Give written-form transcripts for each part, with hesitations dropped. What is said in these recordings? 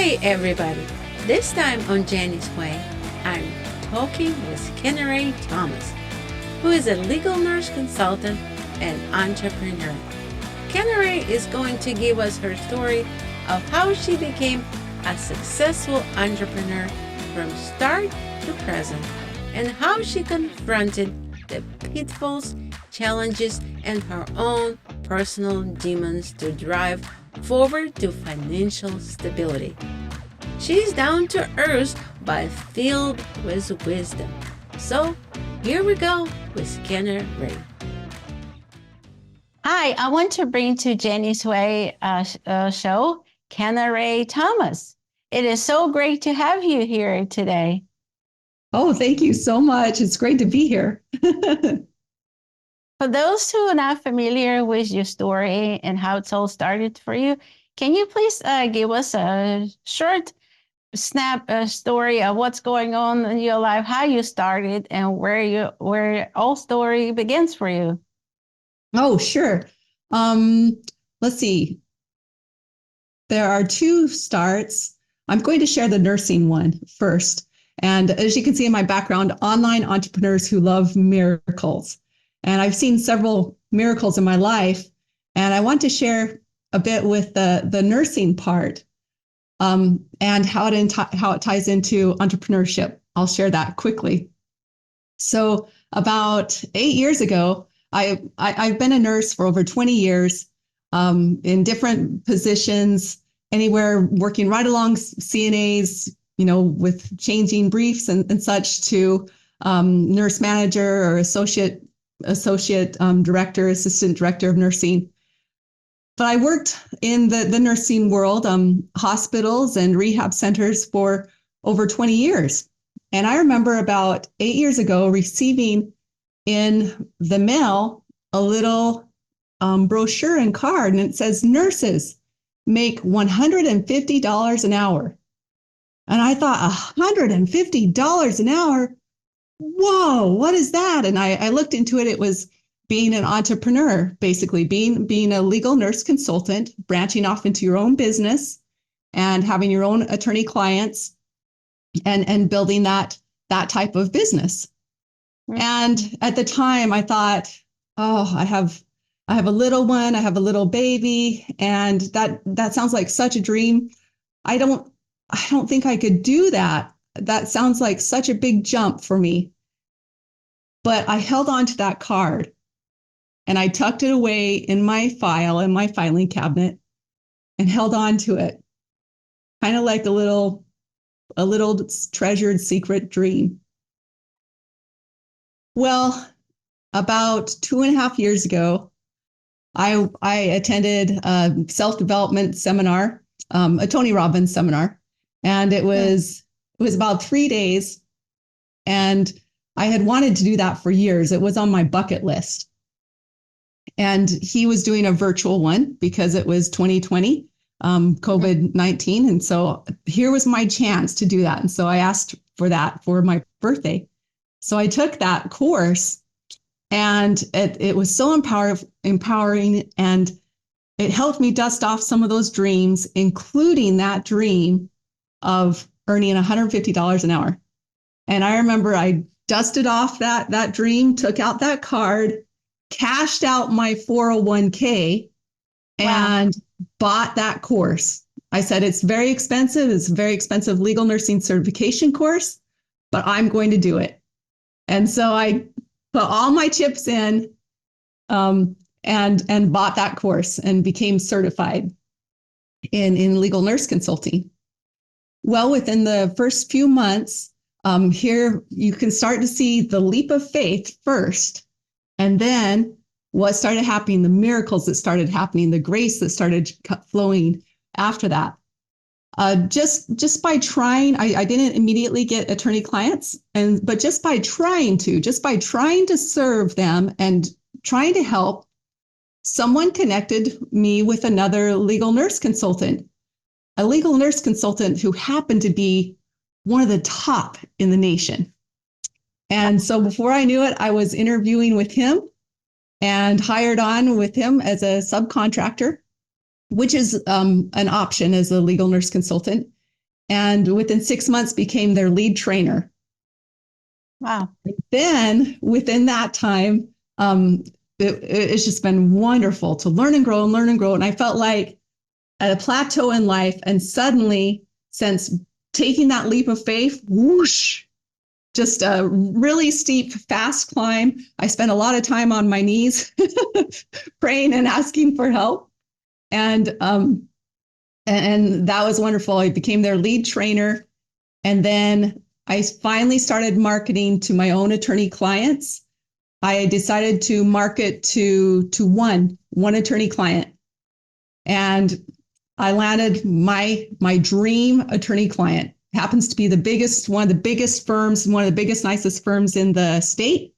Hi, everybody. This time on Geni's Way, I'm talking with Kennarae Thomas, who is a legal nurse consultant and entrepreneur. Kennarae is going to give us her story of how she became a successful entrepreneur from start to present, and how she confronted the pitfalls, challenges, and her own personal demons to drive forward to financial stability. She's down to earth but filled with wisdom. So here we go with Kennarae. Hi, I want to bring to Geni's Way show Kennarae Thomas. It is so great to have you here today. Oh, thank you so much. It's great to be here. For those who are not familiar with your story and how it all started for you, can you please give us a short story of what's going on in your life, how you started, and where all story begins for you? Oh, sure. Let's see. There are two starts. I'm going to share the nursing one first. And as you can see in my background, online entrepreneurs who love miracles. And I've seen several miracles in my life. And I want to share a bit with the nursing part and how it ties into entrepreneurship. I'll share that quickly. So about 8 years ago, I've been a nurse for over 20 years in different positions, anywhere working right along CNAs, with changing briefs and such, to nurse manager or associate director, assistant director of nursing. But I worked in the nursing world, hospitals and rehab centers for over 20 years. And I remember about 8 years ago receiving in the mail a little brochure and card, and it says nurses make $150 an hour. And I thought, $150 an hour? Whoa, what is that? And I looked into it. It was being an entrepreneur, basically being a legal nurse consultant, branching off into your own business and having your own attorney clients and building that type of business. Mm-hmm. And at the time I thought, I have a little one, I have a little baby, and that sounds like such a dream. I don't think I could do that. That sounds like such a big jump for me. But I held on to that card and I tucked it away in my filing cabinet, and held on to it, kind of like a little treasured secret dream. Well, about 2.5 years ago, I attended a self-development seminar, a Tony Robbins seminar, and it was about 3 days, and I had wanted to do that for years. It was on my bucket list. And he was doing a virtual one because it was 2020, COVID-19. And so here was my chance to do that. And so I asked for that for my birthday. So I took that course, and it was so empowering, and it helped me dust off some of those dreams, including that dream of earning $150 an hour. And I remember I dusted off that dream, took out that card, cashed out my 401k, and bought that course. I said, it's very expensive. It's a very expensive legal nursing certification course, but I'm going to do it. And so I put all my chips in and bought that course and became certified in legal nurse consulting. Well, within the first few months, here you can start to see the leap of faith first. And then what started happening, the miracles that started happening, the grace that started flowing after that. Just by trying, I didn't immediately get attorney clients, but just by trying to serve them and trying to help, someone connected me with another legal nurse consultant, a legal nurse consultant who happened to be one of the top in the nation. And so before I knew it, I was interviewing with him and hired on with him as a subcontractor, which is an option as a legal nurse consultant. and within 6 months became their lead trainer. Wow. Then within that time, it's just been wonderful to learn and grow and learn and grow. And I felt like at a plateau in life. And suddenly, since taking that leap of faith, whoosh, just a really steep, fast climb. I spent a lot of time on my knees praying and asking for help. And that was wonderful. I became their lead trainer. And then I finally started marketing to my own attorney clients. I decided to market to one attorney client. And I landed my dream attorney client. Happens to be one of the biggest firms, one of the biggest, nicest firms in the state.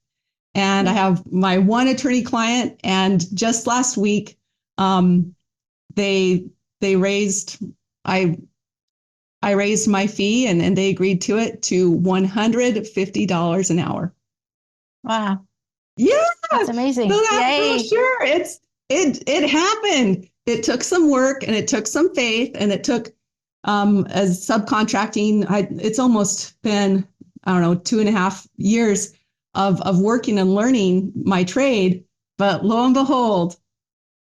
And I have my one attorney client. And just last week, they raised, I raised my fee and they agreed to it to $150 an hour. Wow. Yeah. That's amazing. So that's sure. It happened. It took some work and it took some faith and it took, as subcontracting, it's almost been, 2.5 years of working and learning my trade. But lo and behold,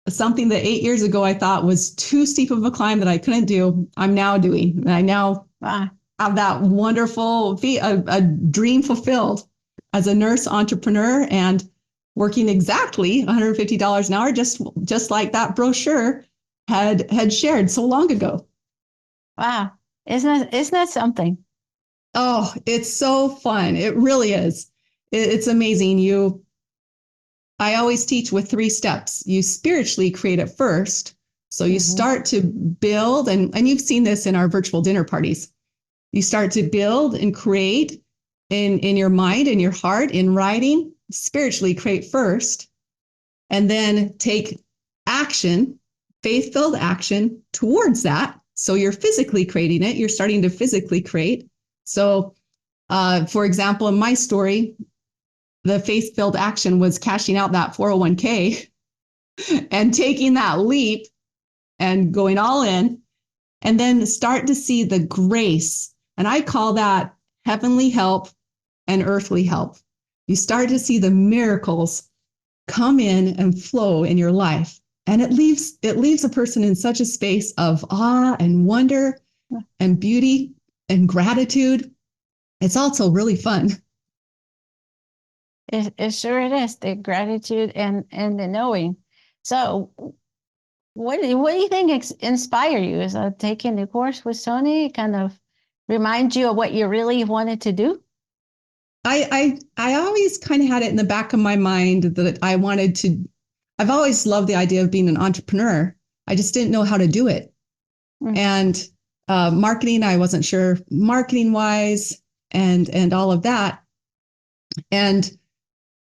something that 8 years ago I thought was too steep of a climb that I couldn't do, I'm now doing. And I now have that wonderful a dream fulfilled as a nurse entrepreneur and working exactly $150 an hour, just like that brochure had shared so long ago. Wow. Isn't that something? Oh, it's so fun. It really is. It's amazing. I always teach with 3 steps. You spiritually create it first. So you start to build, and you've seen this in our virtual dinner parties. You start to build and create in your mind, in your heart, in writing, spiritually create first, and then take action, faith-filled action towards that. So you're physically creating it. You're starting to physically create. So, for example, in my story, the faith-filled action was cashing out that 401k and taking that leap and going all in, and then start to see the grace. And I call that heavenly help and earthly help. You start to see the miracles come in and flow in your life. And it leaves a person in such a space of awe and wonder and beauty and gratitude. It's also really fun. It sure it is, the gratitude and the knowing. So what do you think inspired you? Is taking the course with Sony kind of remind you of what you really wanted to do? I always kind of had it in the back of my mind that I've always loved the idea of being an entrepreneur. I just didn't know how to do it. And marketing, I wasn't sure marketing wise and all of that. And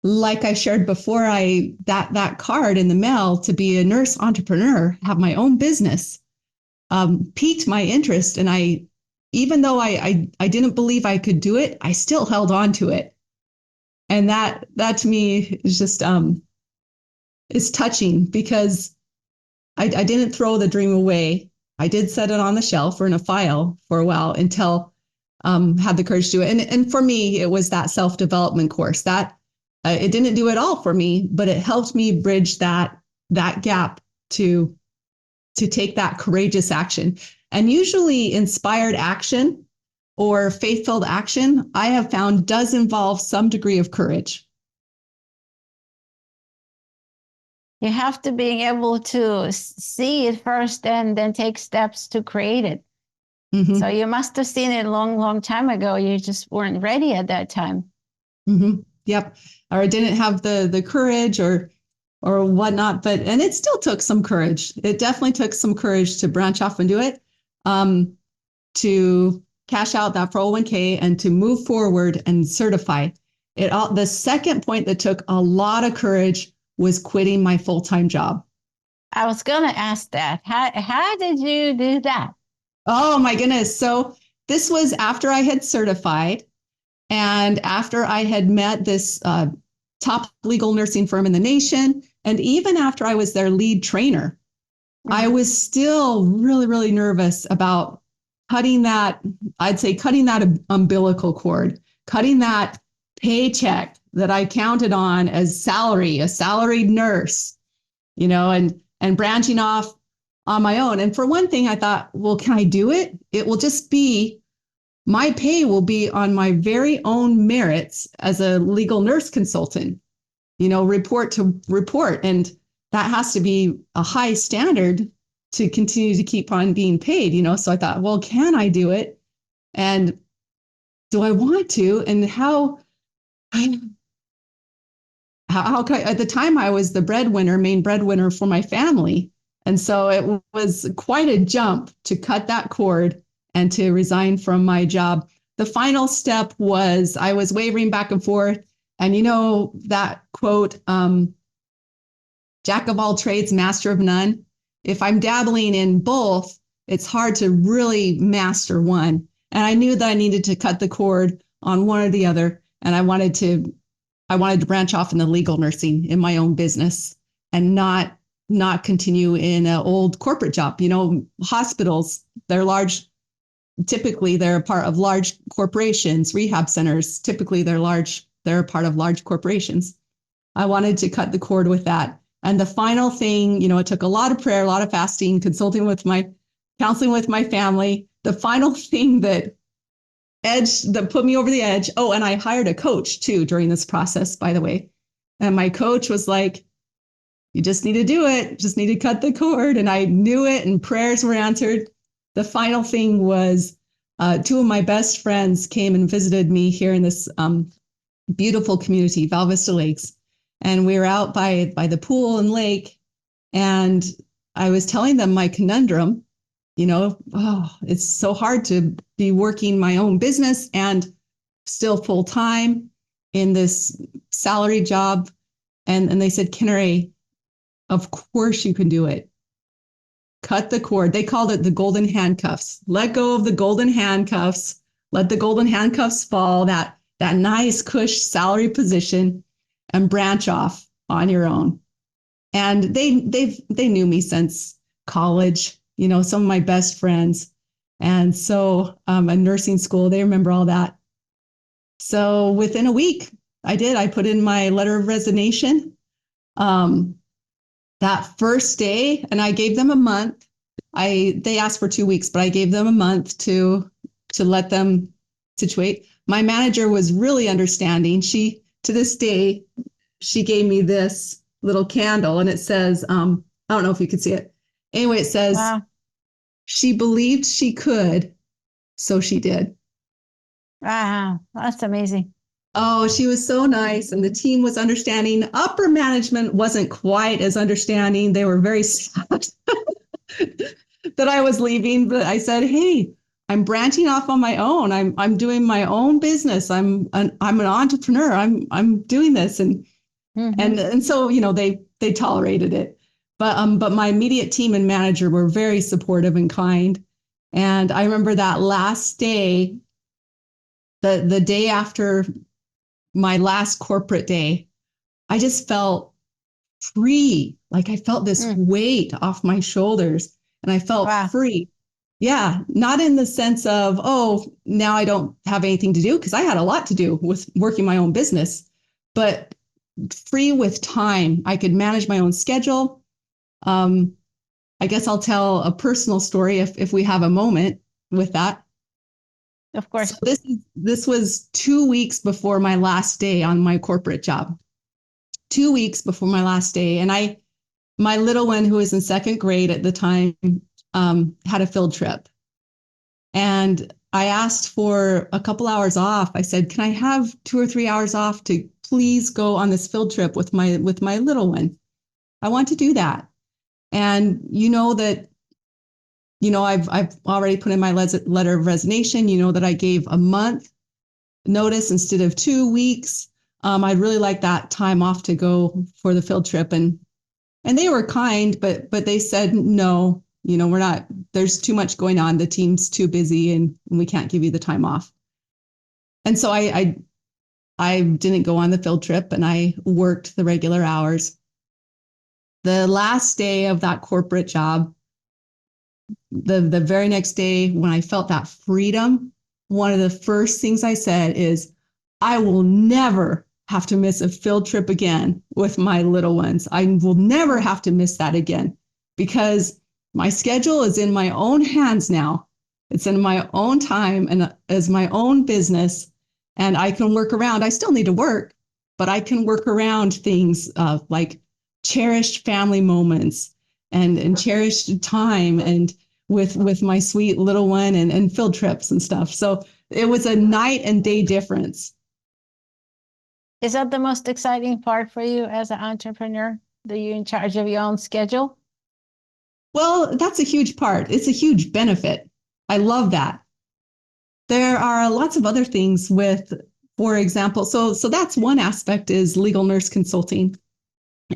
like I shared before, that card in the mail to be a nurse entrepreneur, have my own business, piqued my interest. And even though I didn't believe I could do it, I still held on to it. And that to me is just, it's touching because I didn't throw the dream away. I did set it on the shelf or in a file for a while until had the courage to do it. And for me, it was that self-development course that it didn't do it all for me, but it helped me bridge that gap to take that courageous action. And usually inspired action or faith-filled action, I have found does involve some degree of courage. You have to be able to see it first and then take steps to create it. Mm-hmm. So you must have seen it a long, long time ago. You just weren't ready at that time. Mm-hmm. Yep. Or I didn't have the courage or whatnot, and it still took some courage. It definitely took some courage to branch off and do it, to cash out that 401k and to move forward and certify it. The second point that took a lot of courage was quitting my full-time job. I was going to ask that. How did you do that? Oh my goodness. So this was after I had certified and after I had met this top legal nursing firm in the nation. And even after I was their lead trainer, I was still really, really nervous about I'd say cutting that umbilical cord, cutting that paycheck that I counted on as salary, a salaried nurse, and branching off on my own. And for one thing, I thought, well, can I do it? It will just be, my pay will be on my very own merits as a legal nurse consultant, report to report. And that has to be a high standard to continue to keep on being paid, So I thought, well, can I do it? And do I want to? And how can I, at the time I was the main breadwinner for my family. And so it was quite a jump to cut that cord and to resign from my job. The final step was I was wavering back and forth. And that quote, jack of all trades, master of none. If I'm dabbling in both, it's hard to really master one. And I knew that I needed to cut the cord on one or the other. And I wanted to branch off in the legal nursing in my own business and not continue in an old corporate job. Hospitals, they're large. Typically, they're a part of large corporations. Rehab centers, typically they're a part of large corporations. I wanted to cut the cord with that. And the final thing, it took a lot of prayer, a lot of fasting, counseling with my family. The final thing that put me over the edge. Oh, and I hired a coach too during this process, by the way. And my coach was like, you just need to do it. Just need to cut the cord. And I knew it, and prayers were answered. The final thing was two of my best friends came and visited me here in this beautiful community, Val Vista Lakes. And we were out by the pool and lake. And I was telling them my conundrum, it's so hard to be working my own business and still full time in this salary job. And they said, Kennarae, of course you can do it. Cut the cord. They called it the golden handcuffs. Let go of the golden handcuffs. Let the golden handcuffs fall, that nice cush salary position, and branch off on your own. And they knew me since college, some of my best friends. And so a nursing school, they remember all that. So within a week, I put in my letter of resignation. That first day, and I gave them a month. They asked for 2 weeks, but I gave them a month to let them situate. My manager was really understanding. To this day, she gave me this little candle, and it says, I don't know if you could see it. Anyway, it says, wow. She believed she could, so she did. Wow, that's amazing. Oh, she was so nice, and the team was understanding. Upper management wasn't quite as understanding. They were very sad that I was leaving, but I said, "Hey, I'm branching off on my own. I'm doing my own business. I'm an entrepreneur. I'm doing this," and so they tolerated it. But my immediate team and manager were very supportive and kind. And I remember that last day, the day after my last corporate day, I just felt free. Like I felt this weight off my shoulders, and I felt free. Yeah, not in the sense of, oh, now I don't have anything to do, because I had a lot to do with working my own business, but free with time. I could manage my own schedule. I guess I'll tell a personal story if we have a moment with that. Of course. So this was 2 weeks before my last day on my corporate job. 2 weeks before my last day. And my little one, who was in second grade at the time, had a field trip. And I asked for a couple hours off. I said, can I have 2 or 3 hours off to please go on this field trip with my little one? I want to do that. And I've already put in my letter of resignation. That I gave a month notice instead of 2 weeks. I'd really like that time off to go for the field trip. And they were kind, but they said, no, we're not, there's too much going on. The team's too busy and we can't give you the time off. And so I didn't go on the field trip, and I worked the regular hours. The last day of that corporate job, the very next day when I felt that freedom, one of the first things I said is, I will never have to miss a field trip again with my little ones. I will never have to miss that again because my schedule is in my own hands now. It's in my own time and as my own business, and I can work around. I still need to work, but I can work around things like cherished family moments and cherished time and with my sweet little one and field trips and stuff. So it was a night and day difference. Is that the most exciting part for you as an entrepreneur? That you're in charge of your own schedule? Well, that's a huge part. It's a huge benefit. I love that. There are lots of other things with, for example, so that's one aspect is legal nurse consulting.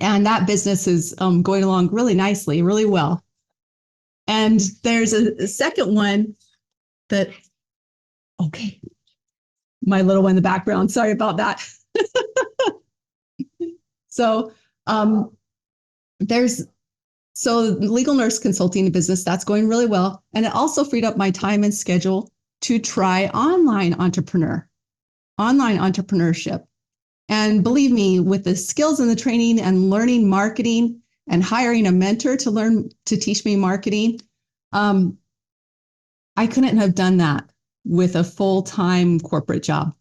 And that business is going along really nicely, really well. And there's a second one that, okay, my little one in the background, sorry about that. So legal nurse consulting business, that's going really well. And it also freed up my time and schedule to try online entrepreneurship. And believe me, with the skills and the training and learning marketing and hiring a mentor to teach me marketing, I couldn't have done that with a full-time corporate job.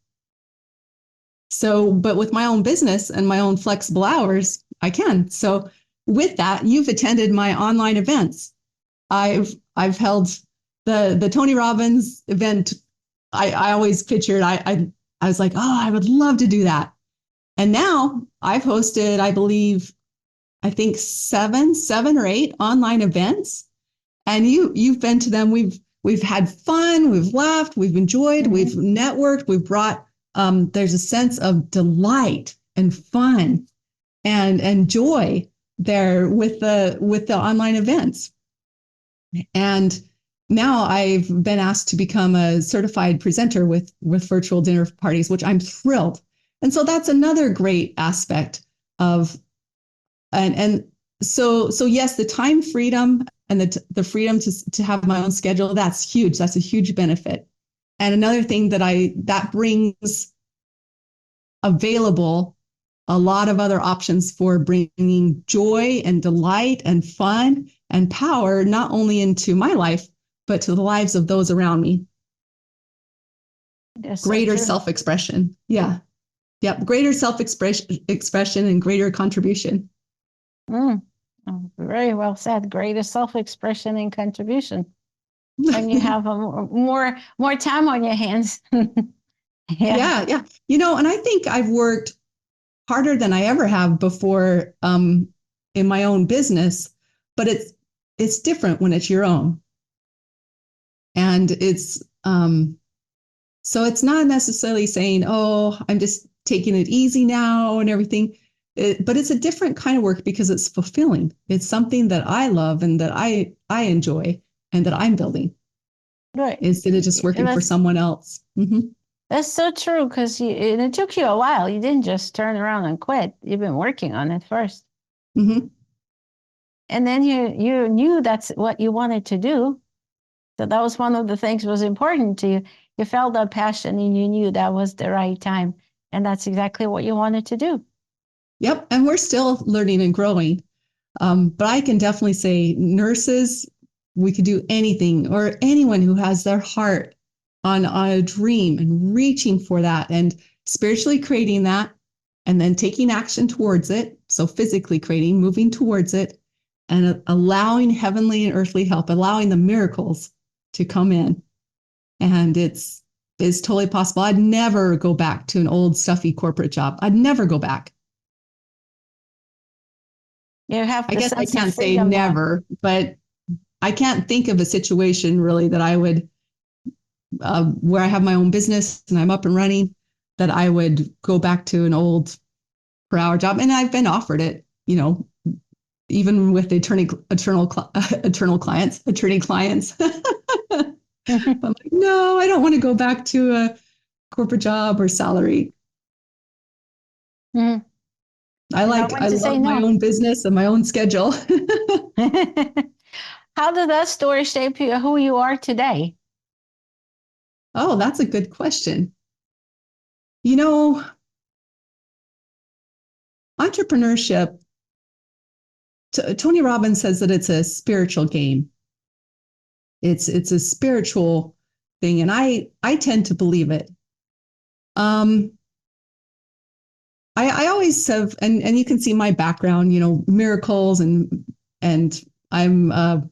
So, but with my own business and my own flexible hours, I can. So with that, you've attended my online events. I've held the Tony Robbins event. I always pictured, I was like, oh, I would love to do that. And now I've hosted, I think seven or eight online events. And you've been to them. We've had fun, we've laughed, we've enjoyed, we've networked, we've brought, there's a sense of delight and fun and joy there with the online events. And now I've been asked to become a certified presenter with virtual dinner parties, which I'm thrilled. And so that's another great aspect of, and so yes, the time freedom and the freedom to have my own schedule, that's huge. That's a huge benefit. And another thing that brings available a lot of other options for bringing joy and delight and fun and power, not only into my life, but to the lives of those around me. Greater self-expression. Yeah. Yep. Greater self-expression and greater contribution. Oh, very well said. Greater self-expression and contribution. And you have more time on your hands. Yeah. And I think I've worked harder than I ever have before in my own business, but it's different when it's your own. And it's so it's not necessarily saying, oh, I'm just taking it easy now and everything. But it's a different kind of work because it's fulfilling. It's something that I love and that I enjoy and that I'm building. Right. Instead of just working for someone else. Mm-hmm. That's so true, because it took you a while. You didn't just turn around and quit. You've been working on it first. Mm-hmm. And then you knew that's what you wanted to do. So that was one of the things that was important to you. You felt that passion and you knew that was the right time. And that's exactly what you wanted to do. Yep. And we're still learning and growing. But I can definitely say nurses, we could do anything, or anyone who has their heart on a dream and reaching for that and spiritually creating that and then taking action towards it. So physically creating, moving towards it and allowing heavenly and earthly help, allowing the miracles to come in. And it's totally possible. I'd never go back to an old stuffy corporate job. I'd never go back. You have. I guess I can't say never, but I can't think of a situation really that I would, where I have my own business and I'm up and running, that I would go back to an old per hour job. And I've been offered it, even with attorney clients. I'm like, no, I don't want to go back to a corporate job or salary. Mm-hmm. I love my own business and my own schedule. How did that story shape you, who you are today? Oh, that's a good question. You know, entrepreneurship, Tony Robbins says that it's a spiritual game. It's a spiritual thing, and I tend to believe it. I always have, and you can see my background, miracles, and I'm a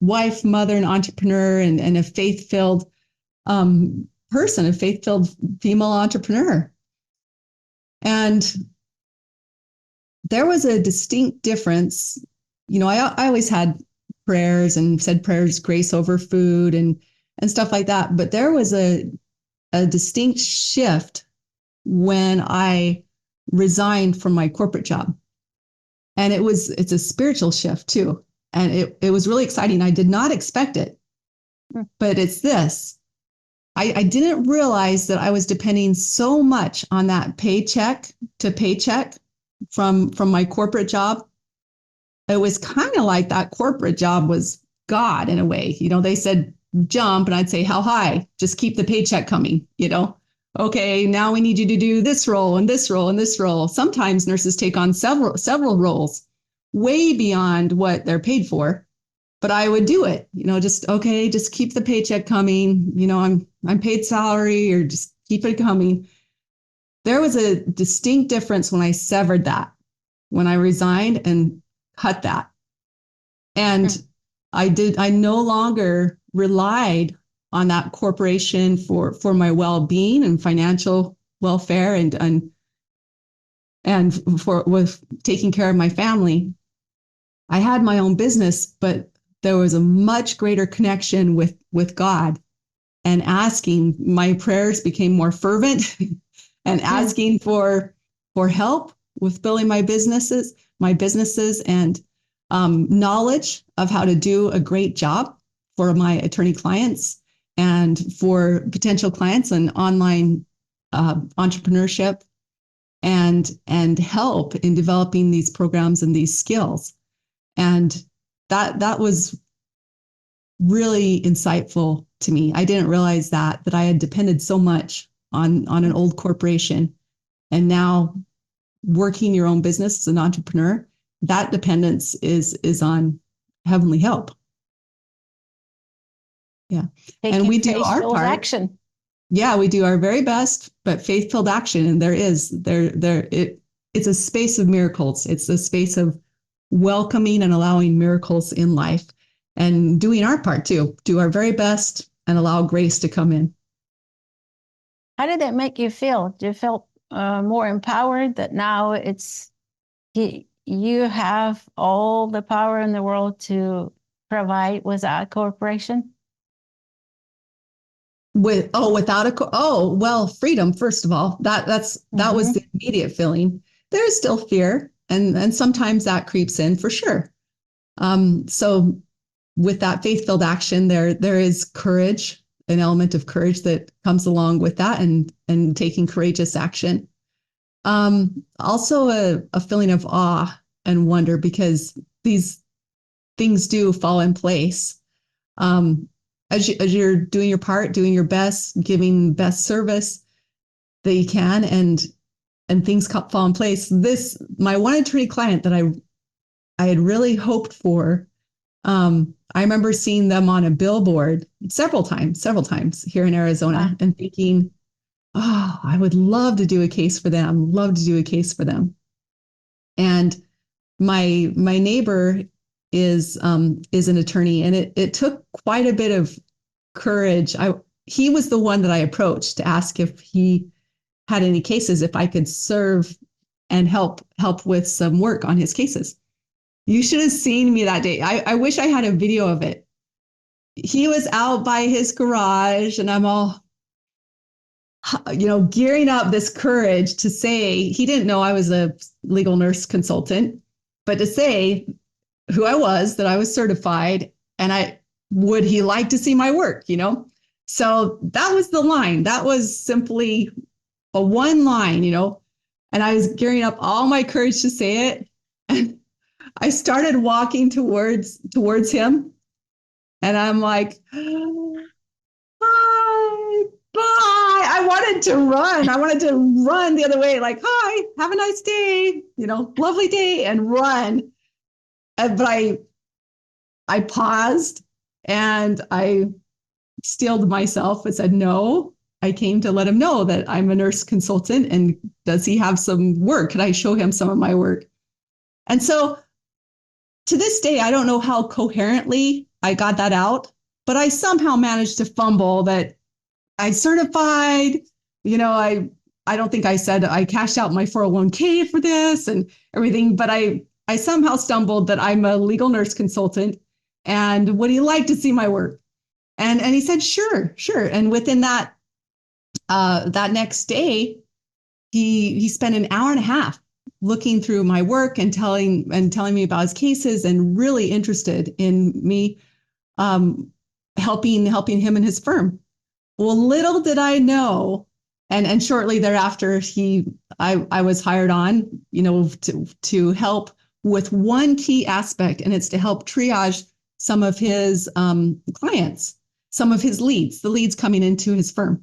wife, mother, and entrepreneur, and a faith-filled person, a faith-filled female entrepreneur. And there was a distinct difference. I always had prayers and said prayers, grace over food and stuff like that. But there was a distinct shift when I resigned from my corporate job. And it's a spiritual shift too. And it was really exciting. I did not expect it, but it's this. I didn't realize that I was depending so much on that paycheck to paycheck from my corporate job. It was kind of like that corporate job was God in a way. They said jump, and I'd say how high? Just keep the paycheck coming. Okay, now we need you to do this role and this role and this role. Sometimes nurses take on several roles, way beyond what they're paid for. But I would do it, just keep the paycheck coming. I'm paid salary, or just keep it coming. There was a distinct difference when I severed that, when I resigned and cut that. And I no longer relied on that corporation for my well-being and financial welfare and for with taking care of my family. I had my own business, but there was a much greater connection with God, and asking. My prayers became more fervent and asking for help with building my businesses and knowledge of how to do a great job for my attorney clients and for potential clients and online entrepreneurship and help in developing these programs and these skills. And that was really insightful to me. I didn't realize that I had depended so much on an old corporation, and now working your own business as an entrepreneur, that dependence is on heavenly help. Yeah. And we do our part. Action. Yeah, we do our very best, but faith-filled action. And it's a space of miracles. It's a space of welcoming and allowing miracles in life, and doing our part too, do our very best and allow grace to come in. How did that make you feel? Do you feel more empowered that now you have all the power in the world to provide without a corporation? Well, freedom, first of all, that was the immediate feeling. There is still fear, and sometimes that creeps in for sure. So with that faith-filled action, there is courage, an element of courage that comes along with that, and taking courageous action. Also a feeling of awe and wonder, because these things do fall in place. As you're doing your part, doing your best, giving best service that you can, and things fall in place. My one attorney client that I had really hoped for, I remember seeing them on a billboard several times here in Arizona. Wow. And thinking, oh, I would love to do a case for them, And my neighbor is an attorney, and it took quite a bit of courage. He was the one that I approached to ask if he had any cases, if I could serve and help with some work on his cases. You should have seen me that day. I wish I had a video of it. He was out by his garage, and I'm all, gearing up this courage to say, he didn't know I was a legal nurse consultant, but to say who I was, that I was certified, and would he like to see my work, So that was the line. That was simply a one line, and I was gearing up all my courage to say it. And I started walking towards him, And I'm like, hi, bye. I wanted to run. I wanted to run the other way, like, hi, have a nice day, lovely day, and run. But I paused and I steeled myself and said, no, I came to let him know that I'm a nurse consultant. And does he have some work? Could I show him some of my work? And so to this day, I don't know how coherently I got that out, but I somehow managed to fumble that I certified, I don't think I said I cashed out my 401k for this and everything, but I somehow stumbled that I'm a legal nurse consultant and would he like to see my work? And he said, sure. And within that next day, he spent an hour and a half looking through my work and telling me about his cases and really interested in me helping him and his firm. Well, little did I know, and shortly thereafter, I was hired on, to help with one key aspect, and it's to help triage some of his clients, some of his leads, the leads coming into his firm.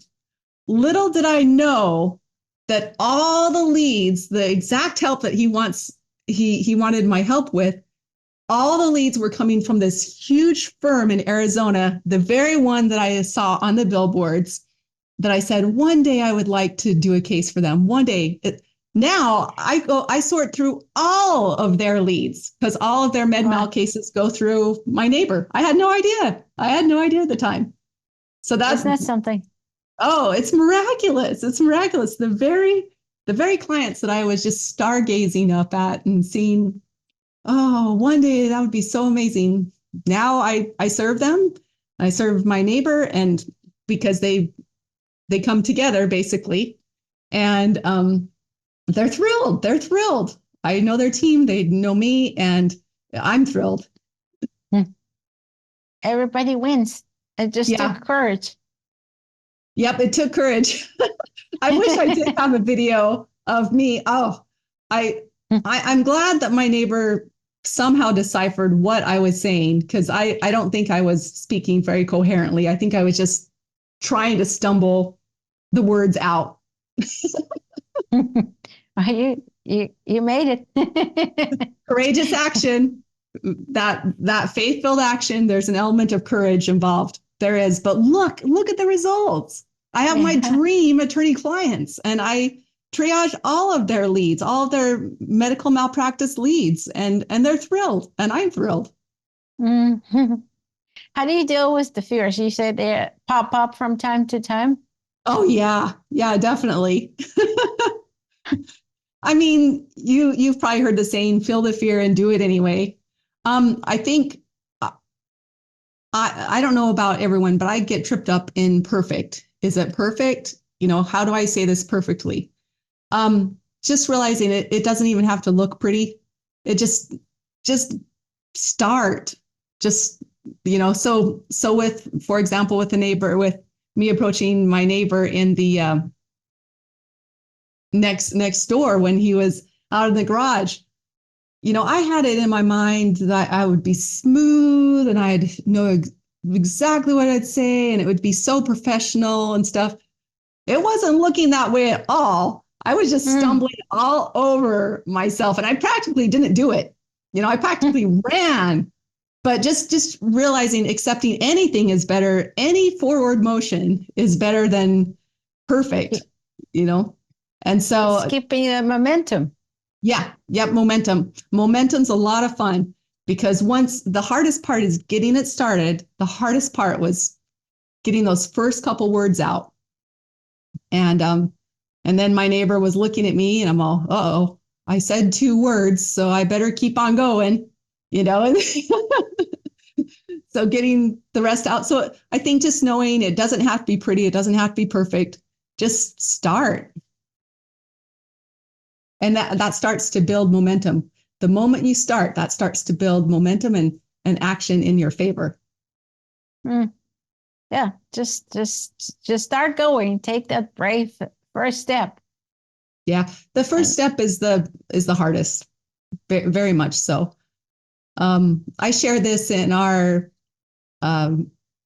Little did I know that all the leads, the exact help that he wanted my help with, all the leads were coming from this huge firm in Arizona, the very one that I saw on the billboards that I said, one day I would like to do a case for them. One day. Now I sort through all of their leads because all of their med mal cases go through my neighbor. I had no idea. At the time. So Isn't that something? Oh, it's miraculous. It's miraculous. The very clients that I was just stargazing up at and seeing, oh, one day that would be so amazing. Now I serve them. I serve my neighbor, and because they come together basically, and they're thrilled. They're thrilled. I know their team. They know me, and I'm thrilled. Everybody wins. It just took courage. Yep, it took courage. I wish I did have a video of me. Oh, I'm glad that my neighbor somehow deciphered what I was saying, because I don't think I was speaking very coherently. I think I was just trying to stumble the words out. You made it. Courageous action, that faith-filled action. There's an element of courage involved. There is, but look at the results. I have my dream attorney clients, and I triage all of their leads, all of their medical malpractice leads, and they're thrilled, and I'm thrilled. Mm-hmm. How do you deal with the fears? You say they pop up from time to time? Oh yeah, definitely. I mean, you've probably heard the saying, feel the fear and do it anyway. I think I don't know about everyone, but I get tripped up in perfect. Is it perfect? How do I say this perfectly? Just realizing it doesn't even have to look pretty. It just start. Just, so with, for example, with with me approaching my neighbor in the next door when he was out in the garage, I had it in my mind that I would be smooth and I'd know exactly what I'd say, and it would be so professional and stuff. It wasn't looking that way at all. I was just stumbling all over myself, and I practically didn't do it. I practically ran, but just realizing accepting anything is better. Any forward motion is better than perfect, And so it's keeping the momentum. Yeah. Momentum. Momentum's a lot of fun, because once the hardest part is getting it started, the hardest part was getting those first couple words out. And then my neighbor was looking at me, and I'm all, uh-oh, I said 2 words, so I better keep on going, So getting the rest out. So I think just knowing it doesn't have to be pretty. It doesn't have to be perfect. Just start. And that starts to build momentum. The moment you start, that starts to build momentum and action in your favor. Yeah, just start going. Take that brave first step. Yeah, the first step is the hardest, very much so. I share this in our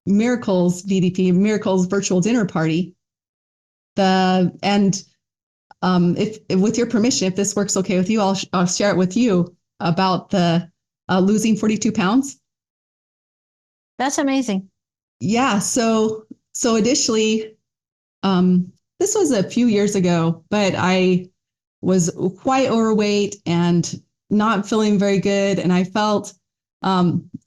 Miracles VDP, Miracles Virtual Dinner Party. If with your permission, if this works okay with you, I'll share it with you about the losing 42 pounds. That's amazing. Yeah. So initially, this was a few years ago, but I was quite overweight and not feeling very good. And I felt,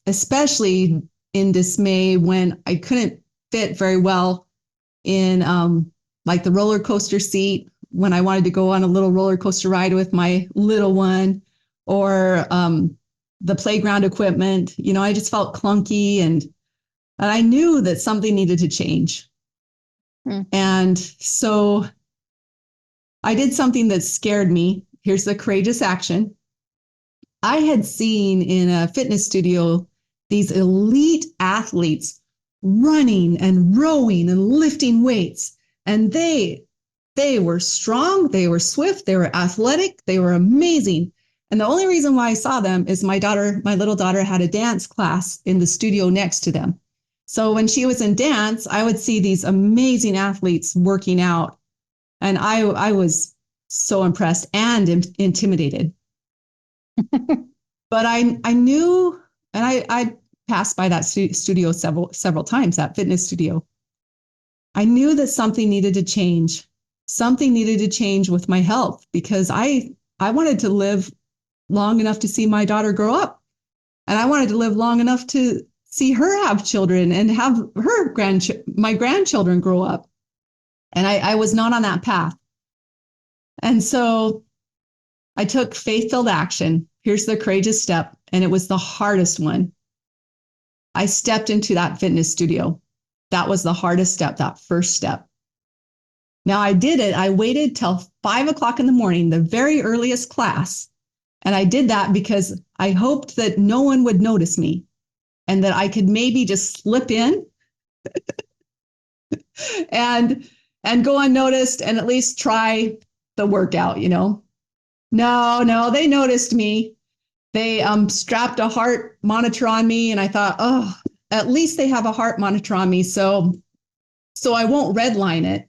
especially in dismay when I couldn't fit very well in like the roller coaster seat when I wanted to go on a little roller coaster ride with my little one, or the playground equipment. You know, I just felt clunky, and I knew that something needed to change. And so I did something that scared me. Here's the courageous action. I had seen in a fitness studio these elite athletes running and rowing and lifting weights. And they were strong, they were swift, they were athletic, they were amazing. And the only reason why I saw them is my little daughter had a dance class in the studio next to them. So when she was in dance, I would see these amazing athletes working out. And I was so impressed and intimidated. But I knew, and I passed by that studio several times, that fitness studio. I knew that something needed to change. Something needed to change with my health, because I wanted to live long enough to see my daughter grow up. And I wanted to live long enough to see her have children and have my grandchildren grow up. And I was not on that path. And so I took faith-filled action. Here's the courageous step. And it was the hardest one. I stepped into that fitness studio. That was the hardest step, that first step. Now I did it. I waited till 5 o'clock in the morning, the very earliest class. And I did that because I hoped that no one would notice me and that I could maybe just slip in and go unnoticed and at least try the workout, you know. No, they noticed me. They strapped a heart monitor on me, and I thought, oh, at least they have a heart monitor on me, so I won't redline it,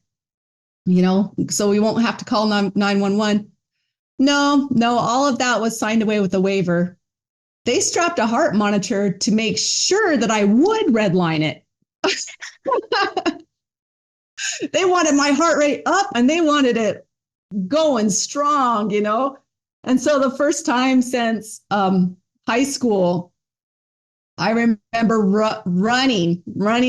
you know, so we won't have to call 911. No, all of that was signed away with a waiver. They strapped a heart monitor to make sure that I would redline it. They wanted my heart rate up, and they wanted it going strong, you know. And so the first time since high school, I remember running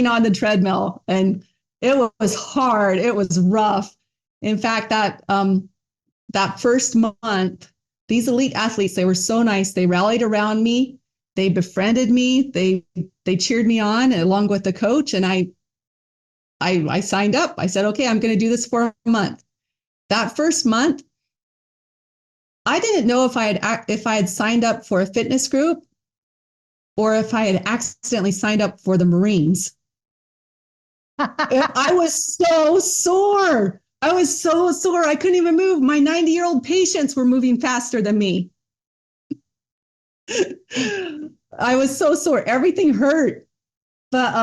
on the treadmill, and it was hard. It was rough. In fact, that first month, these elite athletes, they were so nice. They rallied around me. They befriended me. They cheered me on along with the coach. And I signed up. I said, okay, I'm going to do this for a month. That first month, I didn't know if I had signed up for a fitness group or if I had accidentally signed up for the Marines. I was so sore. I couldn't even move. My 90-year-old patients were moving faster than me. I was so sore. Everything hurt. But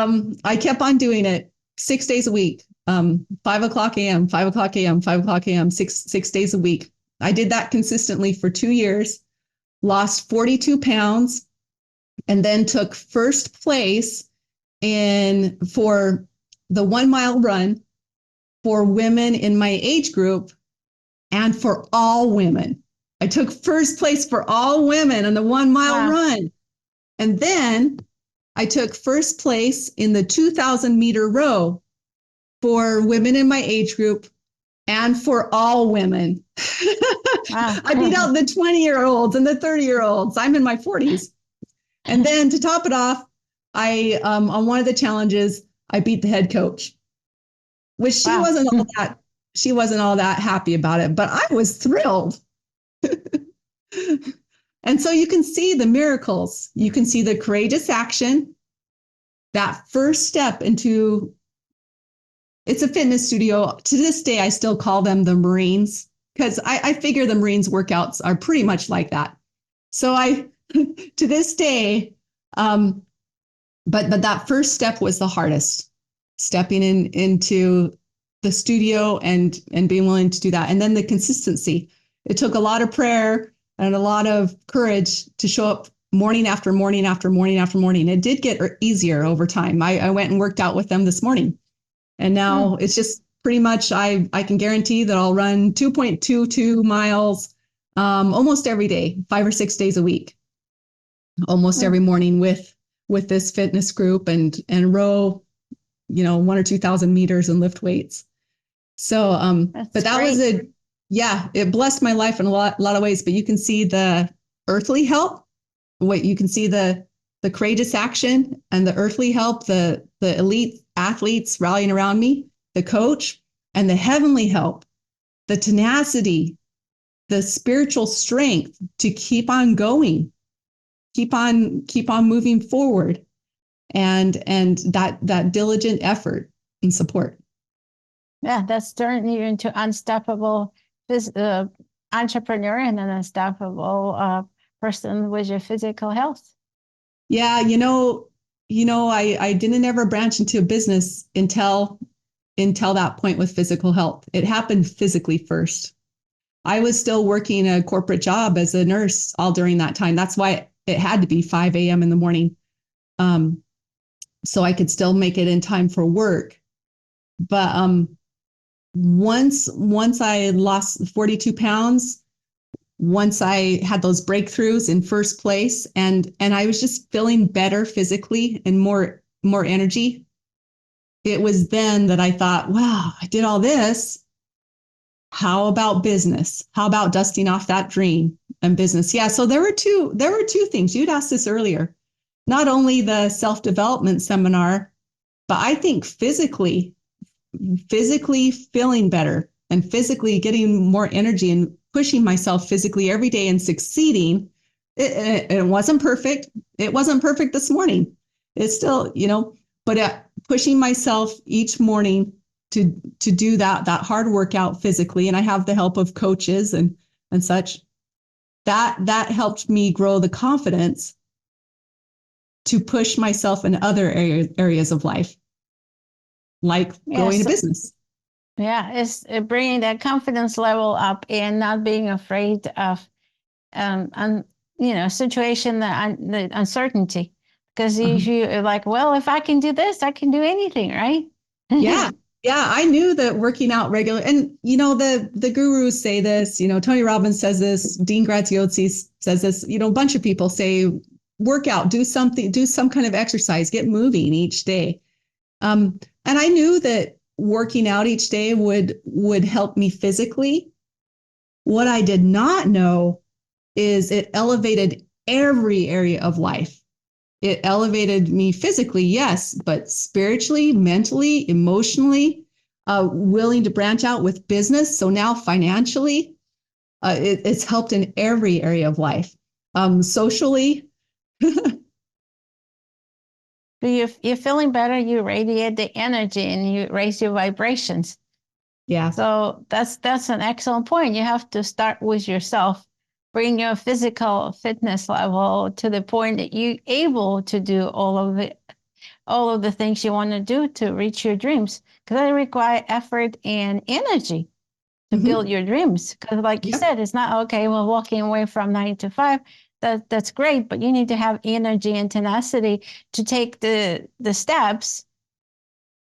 I kept on doing it 6 days a week. 5 o'clock a.m., 5 o'clock a.m., 5 o'clock a.m., six days a week. I did that consistently for 2 years, lost 42 pounds, and then took first place for the 1 mile run for women in my age group and for all women. I took first place for all women in the 1 mile run. And then I took first place in the 2,000 meter row for women in my age group and for all women. Wow. I beat out the 20-year-olds and the 30-year-olds. I'm in my 40s. And then to top it off, I on one of the challenges, I beat the head coach, which she wasn't all that happy about it, but I was thrilled. And so you can see the miracles. You can see the courageous action, that first step into. It's a fitness studio. To this day, I still call them the Marines because I figure the Marines workouts are pretty much like that. So to this day, but that first step was the hardest, stepping into the studio and being willing to do that. And then the consistency. It took a lot of prayer and a lot of courage to show up morning after morning after morning after morning. It did get easier over time. I went and worked out with them this morning. And now it's just pretty much, I can guarantee that I'll run 2.22 miles almost every day, 5 or 6 days a week, almost every morning with this fitness group and row, 1 or 2,000 meters and lift weights. So, but that was it blessed my life in a lot of ways, but you can see the earthly help, you can see the courageous action and the earthly help, the elite athletes rallying around me, the coach, and the heavenly help, the tenacity, the spiritual strength to keep on going, keep on moving forward, and that diligent effort and support. Yeah, that's turning you into unstoppable entrepreneur and an unstoppable person with your physical health. Yeah, I didn't ever branch into a business until that point with physical health. It happened physically first. I was still working a corporate job as a nurse all during that time. That's why it had to be 5 a.m. in the morning. So I could still make it in time for work. But once I lost 42 pounds, once I had those breakthroughs in first place, and I was just feeling better physically and more energy, it was then that I thought, wow, I did all this. How about business? How about dusting off that dream and business? Yeah. So there were two things. You'd asked this earlier. Not only the self-development seminar, but I think physically feeling better and physically getting more energy and pushing myself physically every day and succeeding. It wasn't perfect. It wasn't perfect this morning. It's still, but pushing myself each morning to do that hard workout physically. And I have the help of coaches and such. That helped me grow the confidence to push myself in other areas of life, like growing a business. Yeah, it's bringing that confidence level up and not being afraid of, situation, the uncertainty. Because if you're like, well, if I can do this, I can do anything, right? Yeah. Yeah, I knew that working out regular, and the gurus say this, Tony Robbins says this, Dean Graziosi says this, a bunch of people say, work out, do something, do some kind of exercise, get moving each day. And I knew that working out each day would help me physically. What I did not know is it elevated every area of life. It elevated me physically, yes, but spiritually, mentally, emotionally, willing to branch out with business. So now financially, it's helped in every area of life. Socially. You're feeling better, you radiate the energy and you raise your vibrations. Yeah. So that's an excellent point. You have to start with yourself. Bring your physical fitness level to the point that you're able to do all of the things you want to do to reach your dreams. Because they require effort and energy to build your dreams. Because like you said, it's not, okay, well, walking away from 9 to 5, that's great, but you need to have energy and tenacity to take the steps.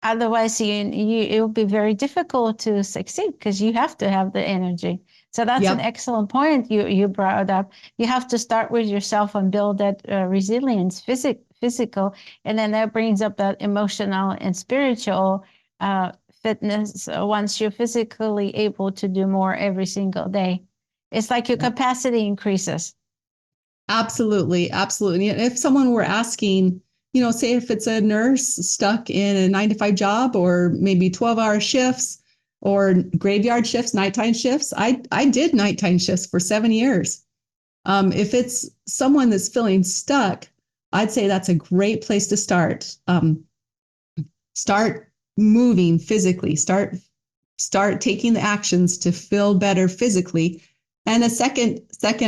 Otherwise, it will be very difficult to succeed because you have to have the energy. So that's an excellent point you brought up. You have to start with yourself and build that resilience, physical, and then that brings up that emotional and spiritual fitness once you're physically able to do more every single day. It's like your capacity increases. Absolutely. Absolutely. And if someone were asking, say if it's a nurse stuck in a 9 to 5 job or maybe 12-hour shifts, or graveyard shifts, nighttime shifts. I did nighttime shifts for 7 years. If it's someone that's feeling stuck, I'd say that's a great place to start. Start moving physically. Start taking the actions to feel better physically. And a second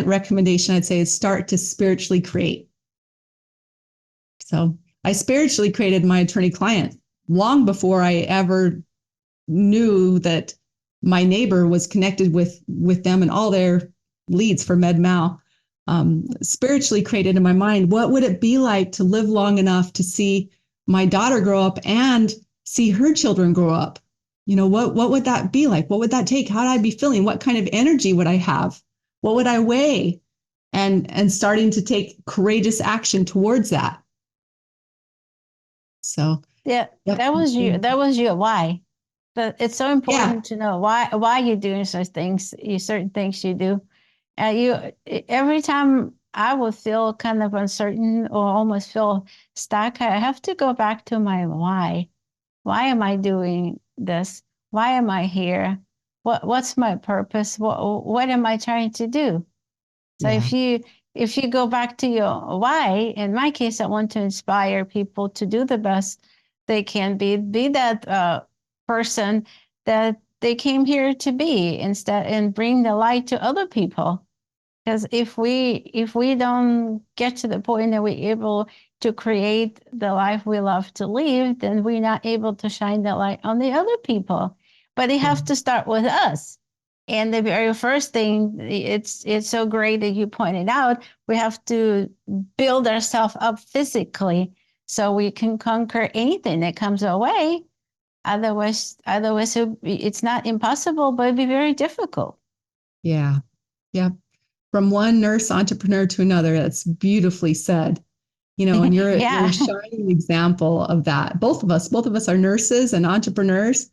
recommendation I'd say is start to spiritually create. So I spiritually created my attorney client long before I ever knew that my neighbor was connected with them and all their leads for MedMal. Spiritually created in my mind, what would it be like to live long enough to see my daughter grow up and see her children grow up? What would that be like? What would that take? How would I be feeling? What kind of energy would I have? What would I weigh? And starting to take courageous action towards that. So Yeah, yep. that was your why. But it's so important to know why you're doing such things, certain things you do. Every time I would feel kind of uncertain or almost feel stuck, I have to go back to my why. Why am I doing this? Why am I here? What's my purpose? What am I trying to do? So if you go back to your why, in my case, I want to inspire people to do the best they can be that person that they came here to be instead, and bring the light to other people. Because if we don't get to the point that we're able to create the life we love to live, then we're not able to shine the light on the other people. But it has to start with us. And the very first thing, it's so great that you pointed out, we have to build ourselves up physically so we can conquer anything that comes our way. Otherwise, it's not impossible, but it'd be very difficult. Yeah. Yeah. From one nurse entrepreneur to another. That's beautifully said. And you're a shining example of that. Both of us are nurses and entrepreneurs.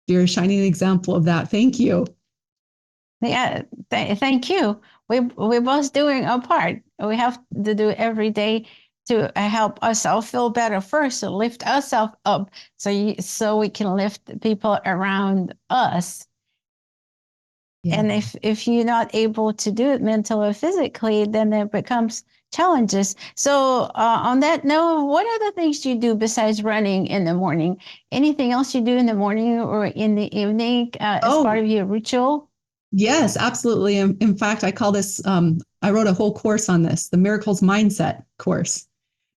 You're a shining example of that. Thank you. Yeah, thank you. We're both doing our part. We have to do every day to help ourselves feel better first, to lift ourselves up, so we can lift people around us. Yeah. And if you're not able to do it mentally or physically, then it becomes challenges. So on that note, what are the things you do besides running in the morning? Anything else you do in the morning or in the evening as part of your ritual? Yes, absolutely. In fact, I call this, I wrote a whole course on this, the Miracles Mindset course.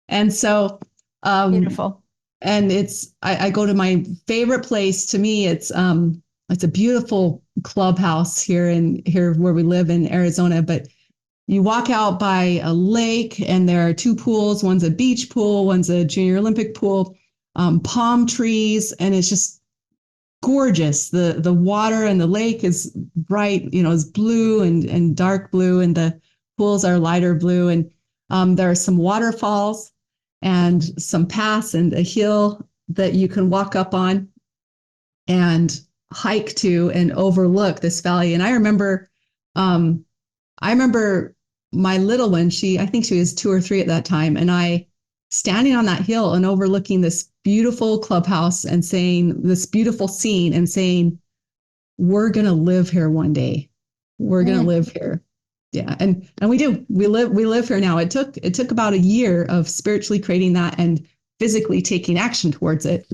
And so, beautiful. And I go to my favorite place. To me, it's a beautiful clubhouse here where we live in Arizona, but you walk out by a lake and there are two pools. One's a beach pool, one's a junior Olympic pool, palm trees, and it's just gorgeous. The water and the lake is bright, is blue and dark blue, and the pools are lighter blue. And there are some waterfalls and some paths and a hill that you can walk up on and hike to and overlook this valley. And I remember my little one, I think she was 2 or 3 at that time, and I standing on that hill and overlooking this beautiful clubhouse and saying this beautiful scene and saying, we're going to live here one day. We're going to live here. Yeah. And we do, we live here now. It took about a year of spiritually creating that and physically taking action towards it.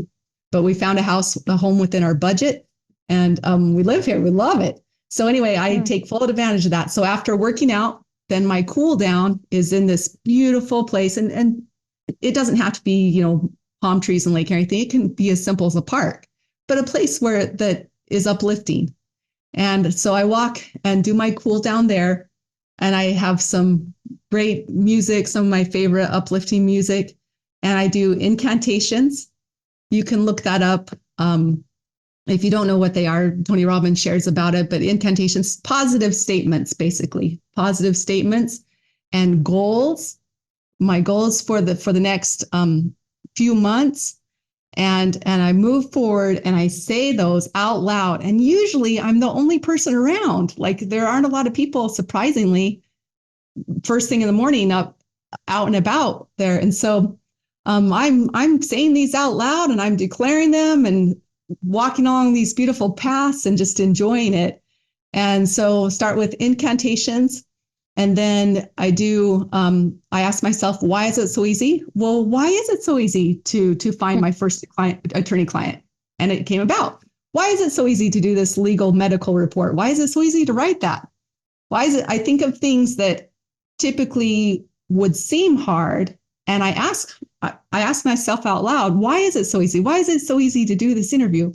But we found a home within our budget, and we live here. We love it. So anyway, I take full advantage of that. So after working out, then my cool down is in this beautiful place. And it doesn't have to be, palm trees and lake or anything. It can be as simple as a park, but a place that is uplifting. And so I walk and do my cool down there, and I have some great music, some of my favorite uplifting music, and I do incantations. You can look that up. If you don't know what they are, Tony Robbins shares about it, but incantations, positive statements, basically positive statements and goals. My goals for the next few months, and I move forward and I say those out loud. And usually I'm the only person around. Like, there aren't a lot of people, surprisingly, first thing in the morning out and about there. And so I'm saying these out loud, and I'm declaring them and walking along these beautiful paths and just enjoying it. And so start with incantations. And then I ask myself, why is it so easy? Well, why is it so easy to find my first attorney client? And it came about. Why is it so easy to do this legal medical report? Why is it so easy to write that? Why is it? I think of things that typically would seem hard, And I ask myself out loud, why is it so easy? Why is it so easy to do this interview?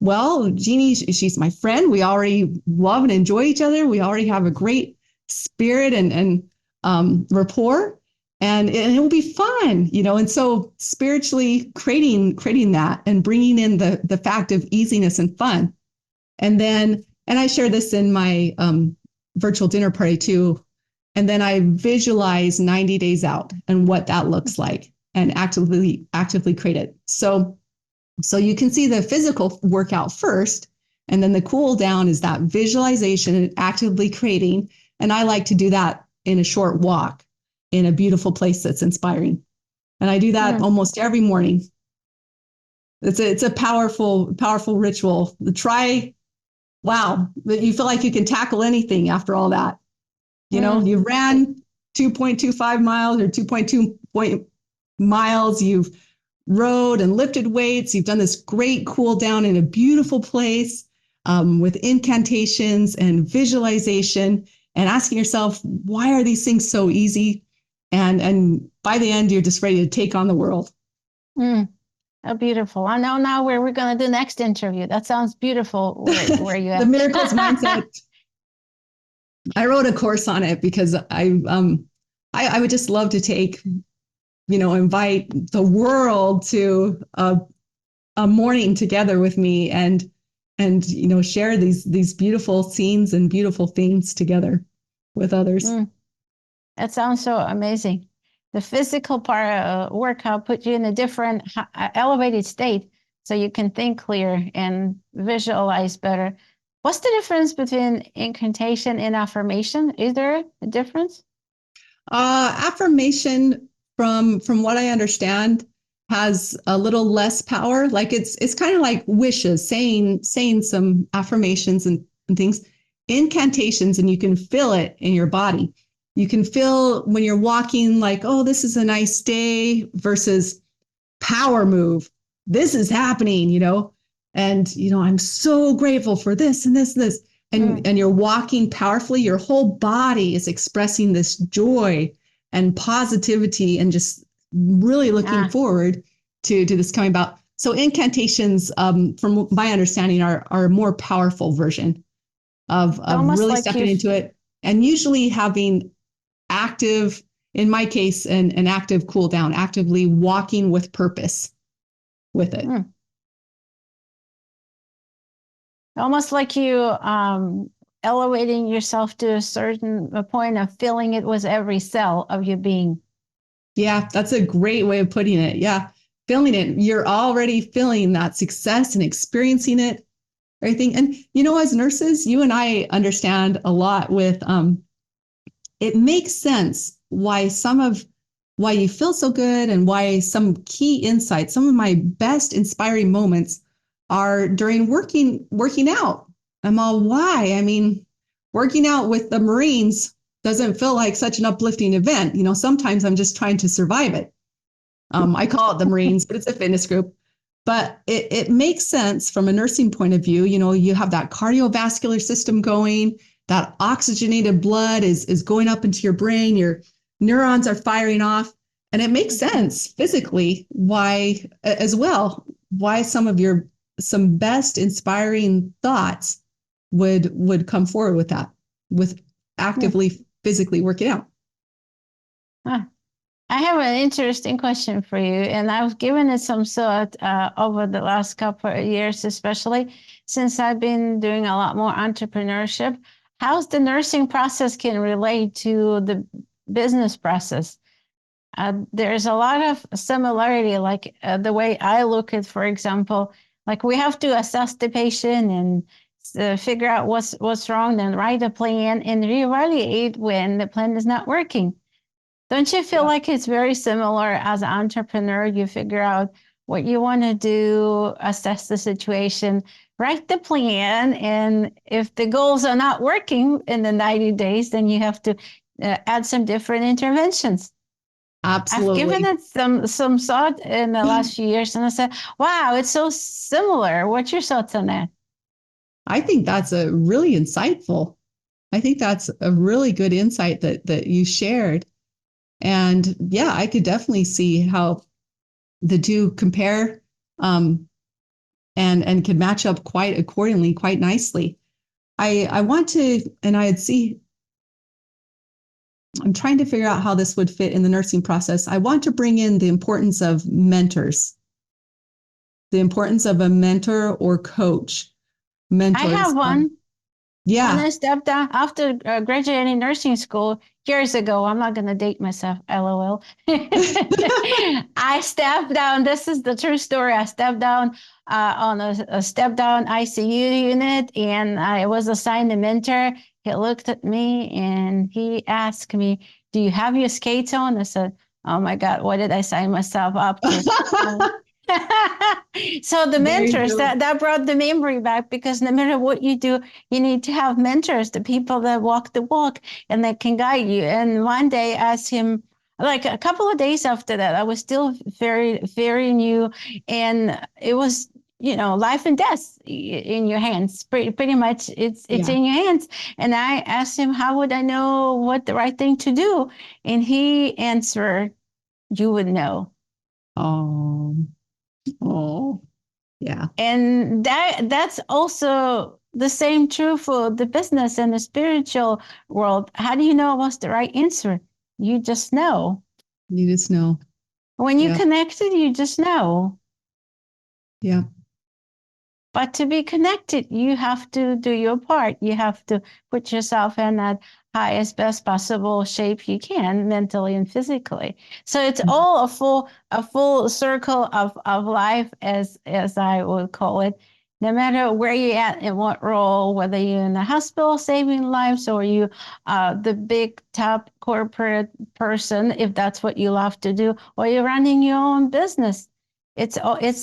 Well, Geni, she's my friend. We already love and enjoy each other. We already have a great spirit and rapport, and it will be fun, And so spiritually creating that and bringing in the fact of easiness and fun. And I share this in my virtual dinner party too. And then I visualize 90 days out and what that looks like and actively create it. So you can see the physical workout first, and then the cool down is that visualization and actively creating. And I like to do that in a short walk in a beautiful place that's inspiring. And I do that almost every morning. It's a powerful ritual. Wow, you feel like you can tackle anything after all that. You ran 2.25 miles or 2.2 miles. You've rode and lifted weights. You've done this great cool down in a beautiful place with incantations and visualization, and asking yourself, why are these things so easy? And by the end, you're just ready to take on the world. Oh, beautiful. I know now where we're going to do next interview. That sounds beautiful. Where you at? The Miracles Mindset. I wrote a course on it because I would just love to invite the world to a morning together with me and share these beautiful scenes and beautiful things together with others. That sounds so amazing. The physical part workout put you in a different elevated state so you can think clear and visualize better. What's the difference between incantation and affirmation? Is there a difference? Affirmation, from what I understand, has a little less power. Like it's kind of like wishes, saying some affirmations and things. Incantations, and you can feel it in your body. You can feel when you're walking, like, oh, this is a nice day, versus power move. This is happening, and I'm so grateful for this and this and this. And you're walking powerfully. Your whole body is expressing this joy and positivity and just really looking forward to this coming about. So incantations, from my understanding, are a more powerful version of really like stepping into it, and usually having active, in my case, an active cool down, actively walking with purpose with it. Almost like you elevating yourself to a certain point of feeling it with every cell of your being. Yeah, that's a great way of putting it. Yeah, feeling it. You're already feeling that success and experiencing it, everything. And, as nurses, you and I understand a lot with, it makes sense why you feel so good, and why some key insights, some of my best inspiring moments are during working out. I'm all, why? I mean, working out with the Marines doesn't feel like such an uplifting event. Sometimes I'm just trying to survive it. I call it the Marines, but it's a fitness group. But it makes sense from a nursing point of view. You have that cardiovascular system going, that oxygenated blood is going up into your brain, your neurons are firing off. And it makes sense physically why some best inspiring thoughts would come forward with that, with actively physically working out. I have an interesting question for you, and I've given it some thought over the last couple of years, especially since I've been doing a lot more entrepreneurship. How's the nursing process can relate to the business process? There's a lot of similarity, like the way I look at, for example, like we have to assess the patient and figure out what's wrong, then write a plan and reevaluate when the plan is not working. Don't you feel like it's very similar as an entrepreneur? You figure out what you want to do, assess the situation, write the plan, and if the goals are not working in the 90 days, then you have to add some different interventions. Absolutely. I've given it some thought in the last few years, and I said, wow, it's so similar. What's your thoughts on that? I think that's a really insightful. I think that's a really good insight that you shared. And yeah, I could definitely see how the two compare, and can match up quite accordingly, quite nicely. I want to, and I'd see, I'm trying to figure out how this would fit in the nursing process. I want to bring in the importance of mentors, the importance of a mentor or coach. I Mentors. have one. When Yeah. I stepped down after graduating nursing school years ago, I'm not going to date myself, LOL. I stepped down. This is the true story. I stepped down on a step down ICU unit, and I was assigned a mentor. He looked at me and he asked me, "Do you have your skates on?" I said, "Oh my God, what did I sign myself up to?" So the There you mentors, go. that brought the memory back, because no matter what you do, you need to have mentors, the people that walk the walk and that can guide you. And one day I asked him, like a couple of days after that, I was still very, very new. And it was, life and death in your hands. Pretty much it's Yeah. in your hands. And I asked him, how would I know what the right thing to do? And he answered, you would know. Oh, oh, yeah. And that's also the same true for the business and the spiritual world. How do you know what's the right answer? You just know. You just know. When you Yeah. connected, you just know. Yeah. But to be connected, you have to do your part. You have to put yourself in that highest, best possible shape you can, mentally and physically. So it's all a full circle of life, as I would call it. No matter where you're at in what role, whether you're in the hospital saving lives or you the big top corporate person, if that's what you love to do, or you're running your own business. It's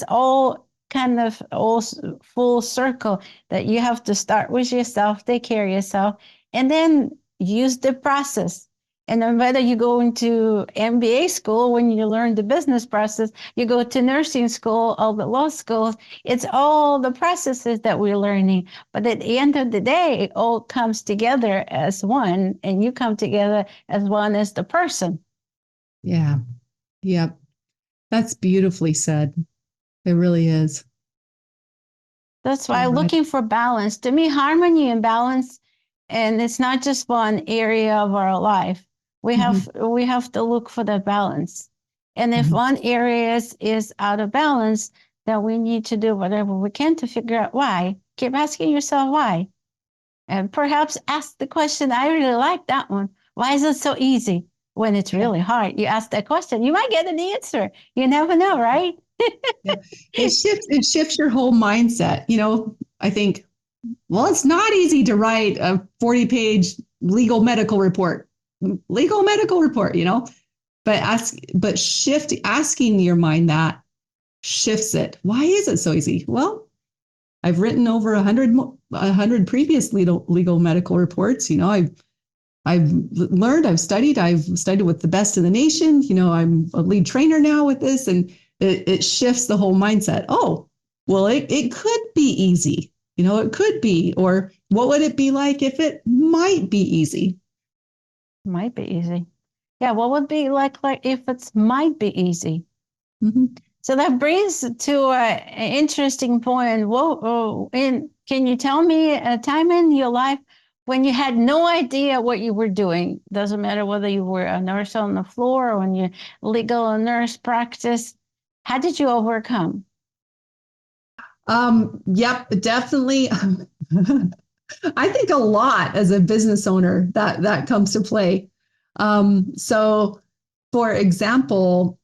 all kind of all full circle, that you have to start with yourself, take care of yourself, and then use the process. And then whether you go into MBA school, when you learn the business process, you go to nursing school or the law schools, it's all the processes that we're learning. But at the end of the day, it all comes together as one, and you come together as one as the person. Yeah. Yep. That's beautifully said. It really is. That's why All right. looking for balance, to me, harmony and balance, and it's not just one area of our life. We Mhm. have we have to look for the balance. And if Mhm. one area is out of balance, then we need to do whatever we can to figure out why. Keep asking yourself why. And perhaps ask the question, I really like that one. Why is it so easy? When it's Yeah. really hard, you ask that question, you might get an answer. You never know, right? Yeah. It shifts your whole mindset. I think, well, it's not easy to write a 40-page legal medical report, but asking your mind that shifts it. Why is it so easy? Well, I've written over 100 previous legal medical reports. I've learned, I've studied with the best in the nation. I'm a lead trainer now with this, and it shifts the whole mindset. Oh, well, it could be easy. It could be, or what would it be like if it might be easy? Might be easy. Yeah, what would be like if it's might be easy? Mm-hmm. So that brings to an interesting point. Can you tell me a time in your life when you had no idea what you were doing? Doesn't matter whether you were a nurse on the floor or when you legal nurse practice. How did you overcome? Yep, definitely. I think a lot as a business owner that comes to play. So, for example,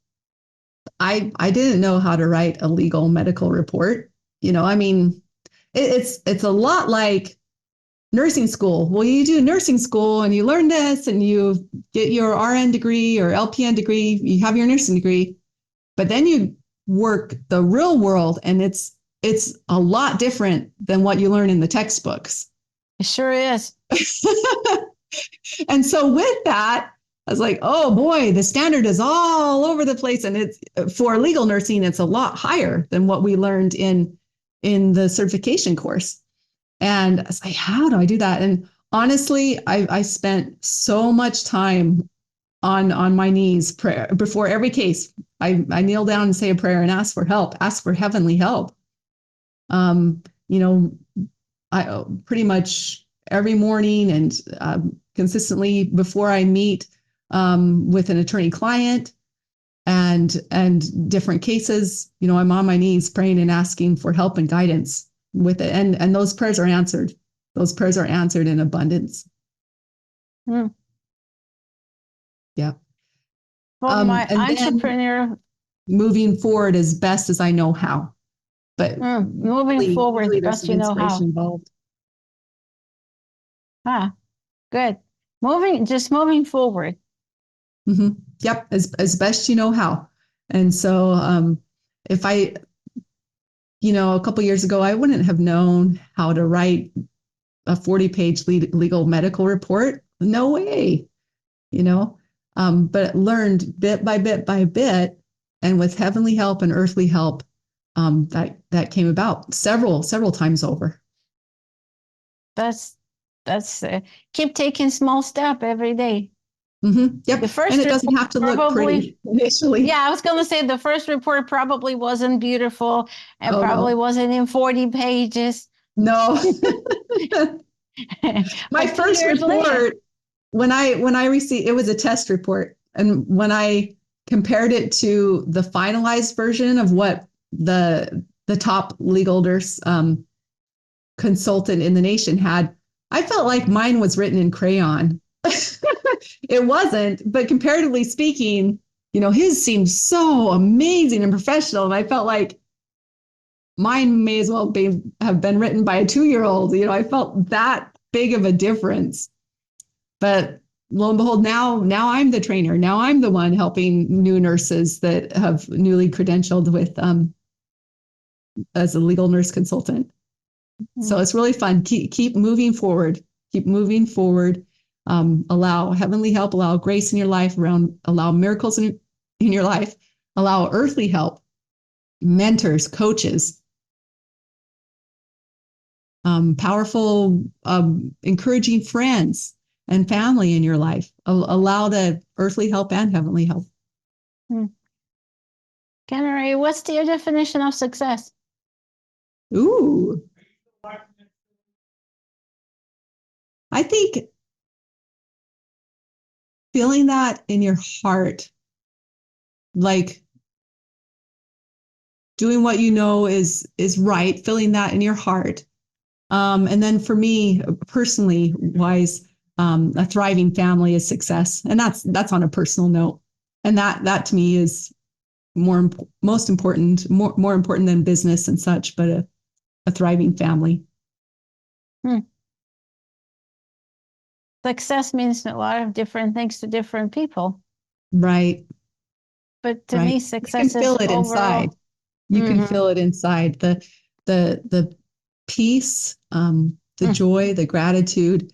I didn't know how to write a legal medical report. I mean, it's a lot like nursing school. Well, you do nursing school and you learn this and you get your RN degree or LPN degree, you have your nursing degree, but then you work the real world, and it's a lot different than what you learn in the textbooks. It sure is. And so with that, I was like, oh boy, the standard is all over the place. And it's for legal nursing, it's a lot higher than what we learned in the certification course. And I was like, how do I do that? And honestly, I spent so much time on my knees, prayer before every case. I kneel down and say a prayer and ask for help, ask for heavenly help. You know, I pretty much every morning and consistently before I meet with an attorney client and different cases, you know, I'm on my knees praying and asking for help and guidance with it. And those prayers are answered. Those prayers are answered in abundance. Mm. Yeah. For my And entrepreneur, moving forward as best as I know how. But moving really, forward, really the there's best some you know inspiration how. involved. Ah, good. Just moving forward. Mm-hmm. Yep, as best you know how. And so if I, you know, a couple years ago, I wouldn't have known how to write a 40-page legal medical report. No way, you know, but learned bit by bit by bit, and with heavenly help and earthly help, that came about several times over. That's keep taking small step every day. Mm-hmm. Yep, The first and it doesn't have to look pretty initially. Yeah, I was going to say the first report probably wasn't beautiful and probably wasn't in 40 pages. No. My first report, later, when I received, it was a test report, and when I compared it to the finalized version of what the top legal nurse consultant in the nation had, I felt like mine was written in crayon. It wasn't, but comparatively speaking, you know, his seemed so amazing and professional, and I felt like mine may as well have been written by a 2-year-old. You know, I felt that big of a difference. But lo and behold, now I'm the trainer. Now I'm the one helping new nurses that have newly credentialed with as a legal nurse consultant. Mm-hmm. So it's really fun. Keep moving forward. Keep moving forward. Allow heavenly help. Allow grace in your life. Allow miracles in your life. Allow earthly help. Mentors, coaches. Powerful, encouraging friends and family in your life. Allow the earthly help and heavenly help. Kennarae, what's your definition of success? Ooh. I think feeling that in your heart, like doing what you know is right, feeling that in your heart. And then for me, personally wise, a thriving family is success. And that's on a personal note. And that to me is most important, more important than business and such, but a thriving family. Success means a lot of different things to different people. Right. But to me, success you can feel is it overall. inside. You can feel it inside. The peace, the joy, the gratitude.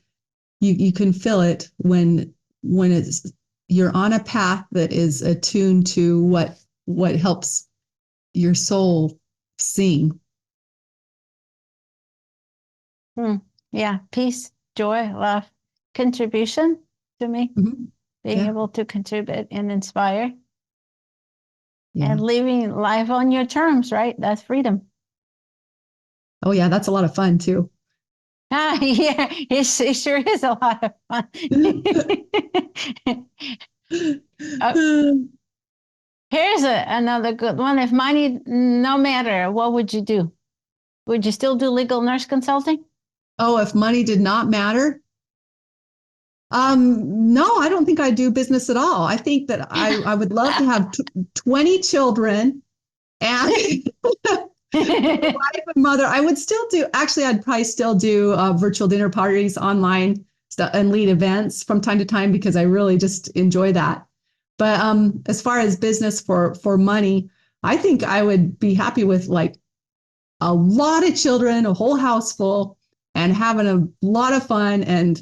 You can feel it when you're on a path that is attuned to what helps your soul sing. Yeah, peace, joy, love, contribution to me. Mm-hmm. Being able to contribute and inspire. And living life on your terms, right? That's freedom. Oh yeah, that's a lot of fun too. Yeah, it sure is a lot of fun. Here's another good one. If money no matter, what would you do? Would you still do legal nurse consulting? Oh, if money did not matter? No, I don't think I'd do business at all. I think that I would love to have 20 children and wife and mother. I would still do, actually, I'd probably still do virtual dinner parties online stuff and lead events from time to time because I really just enjoy that. But as far as business for money, I think I would be happy with like a lot of children, a whole house full, and having a lot of fun and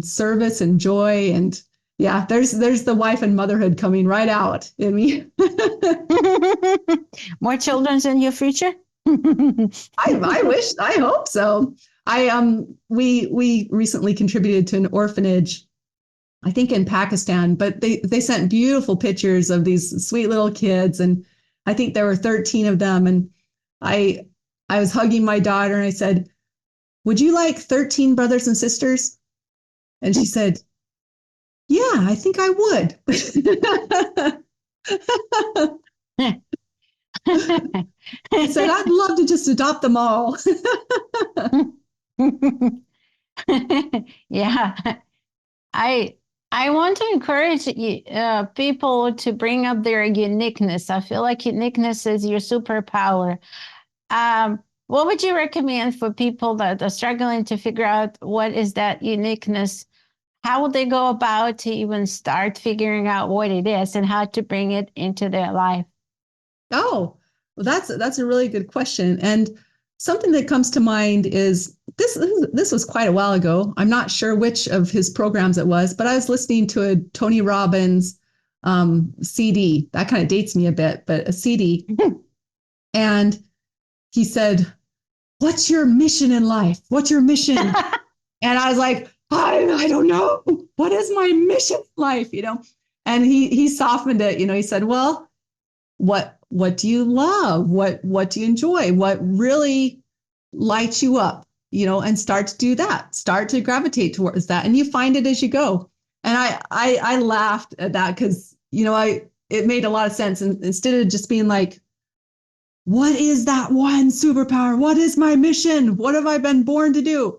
service and joy. And yeah, there's the wife and motherhood coming right out in me. More children's in your future? I hope so. We recently contributed to an orphanage I think in Pakistan, but they sent beautiful pictures of these sweet little kids. And I think there were 13 of them. And I was hugging my daughter and I said, would you like 13 brothers and sisters? And she said, yeah, I think I would. I said, I'd love to just adopt them all. Yeah. I want to encourage people to bring up their uniqueness. I feel like uniqueness is your superpower. What would you recommend for people that are struggling to figure out what is that uniqueness? How would they go about to even start figuring out what it is and how to bring it into their life? Oh, well, that's a really good question. And something that comes to mind is this was quite a while ago. I'm not sure which of his programs it was, but I was listening to a Tony Robbins CD. That kind of dates me a bit, but a CD. And he said, what's your mission in life? What's your mission? And I was like, I don't know. What is my mission in life? And he softened it. He said, well, what do you love? What do you enjoy? What really lights you up? And start to do that. Start to gravitate towards that, and you find it as you go. And I laughed at that because it made a lot of sense. And instead of just being like, what is that one superpower? What is my mission? What have I been born to do?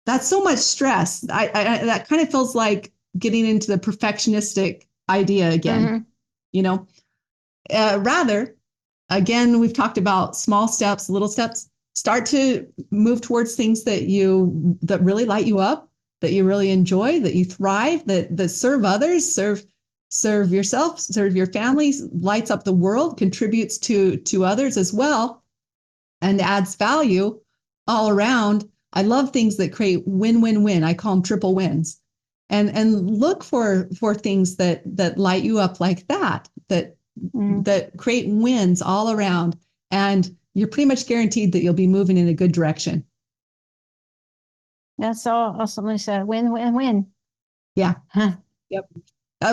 That's so much stress. That kind of feels like getting into the perfectionistic idea again. Rather, again, we've talked about small steps, little steps. Start to move towards things that really light you up, that you really enjoy, that you thrive, that serve others, serve yourself, serve your family, lights up the world, contributes to others as well, and adds value all around. I love things that create win-win-win. I call them triple wins. And look for things that light you up like that create wins all around. And you're pretty much guaranteed that you'll be moving in a good direction. That's so awesome. Said win-win-win. Yeah. Huh. Yep.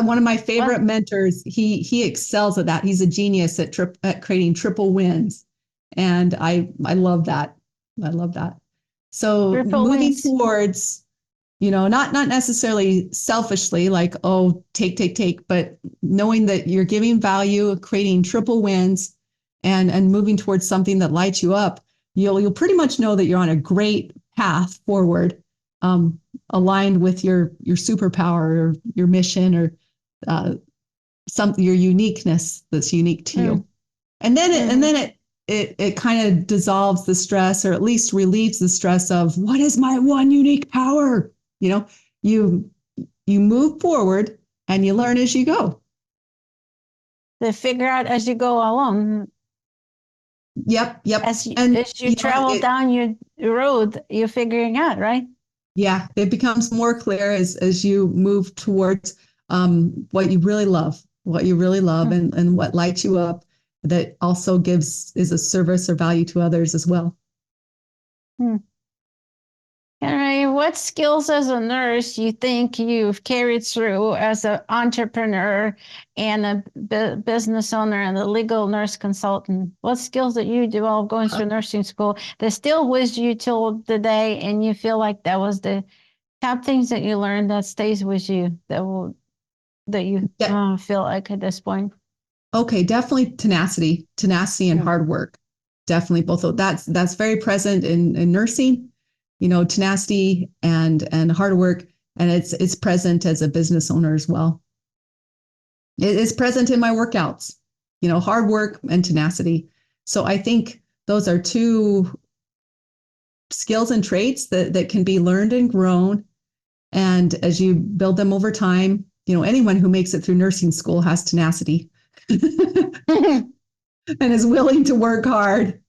One of my favorite mentors, he excels at that. He's a genius at creating triple wins. And I love that. I love that. So triple moving wins towards, not necessarily selfishly, like, oh, take, but knowing that you're giving value, creating triple wins, and moving towards something that lights you up, you'll pretty much know that you're on a great path forward, aligned with your superpower or your mission or your uniqueness that's unique to you. And then it kind of dissolves the stress, or at least relieves the stress of what is my one unique power? You move forward and you learn as you go. To figure out as you go along. Yep. As you travel down your road, you're figuring out, right? Yeah, it becomes more clear as you move towards what you really love, and what lights you up, that also is a service or value to others as well. Kennarae, what skills as a nurse you think you've carried through as an entrepreneur and a business owner and a legal nurse consultant? What skills that you developed going through nursing school that still with you till today, and you feel like that was the top things that you learned that stays with you, that you feel like at this point? Okay, definitely tenacity and hard work. Definitely both of that's very present in nursing. Tenacity and hard work, and it's present as a business owner as well. It is present in my workouts, hard work and tenacity. So I think those are two skills and traits that can be learned and grown. And as you build them over time, anyone who makes it through nursing school has tenacity and is willing to work hard.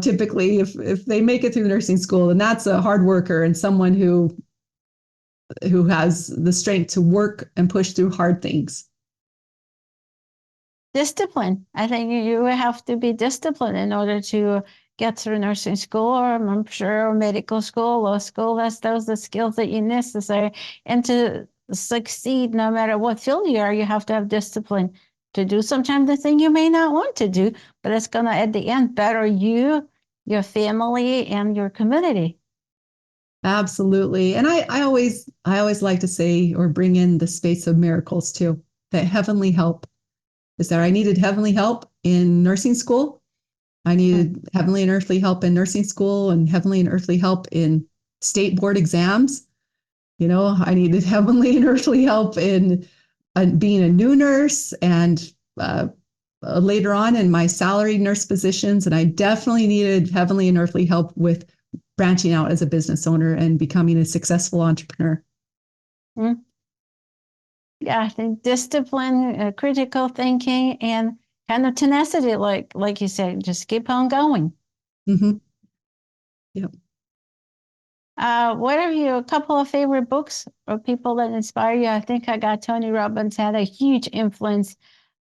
Typically, if they make it through nursing school, then that's a hard worker and someone who has the strength to work and push through hard things. Discipline. I think you have to be disciplined in order to get through nursing school, or I'm sure medical school, law school. Those are the skills that you necessary, and to succeed no matter what field you are, you have to have discipline to do sometimes the thing you may not want to do, but it's going to, at the end, better you, your family, and your community. Absolutely. And I always like to say or bring in the space of miracles too, that heavenly help is there. I needed heavenly help in nursing school. I needed heavenly and earthly help in nursing school and heavenly and earthly help in state board exams. You know, I needed heavenly and earthly help in being a new nurse and later on in my salaried nurse positions. And I definitely needed heavenly and earthly help with branching out as a business owner and becoming a successful entrepreneur. Mm. Yeah, I think discipline, critical thinking, and kind of tenacity, like you said, just keep on going. Mm-hmm. Yep. What are your couple of favorite books or people that inspire you? I think I got Tony Robbins had a huge influence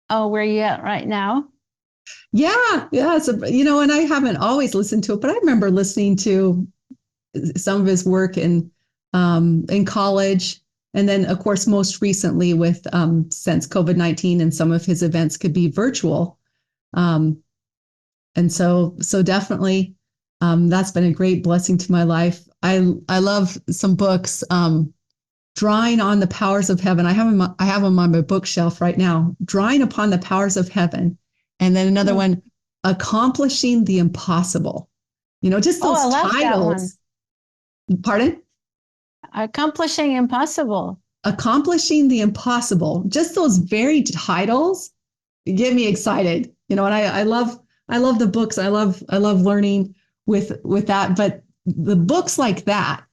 where you're at right now. Yeah. So, you know, and I haven't always listened to it, but I remember listening to some of his work in college. And then, of course, most recently with since COVID-19 and some of his events could be virtual. And so definitely that's been a great blessing to my life. I love some books, Drawing on the Powers of Heaven. I have them on my bookshelf right now. Drawing upon the Powers of Heaven. And then another one, Accomplishing the Impossible. You know, just those I love titles. That one. Pardon? Accomplishing Impossible. Accomplishing the Impossible. Just those very titles get me excited. You know, and I love the books. I love learning with that. But the books like that,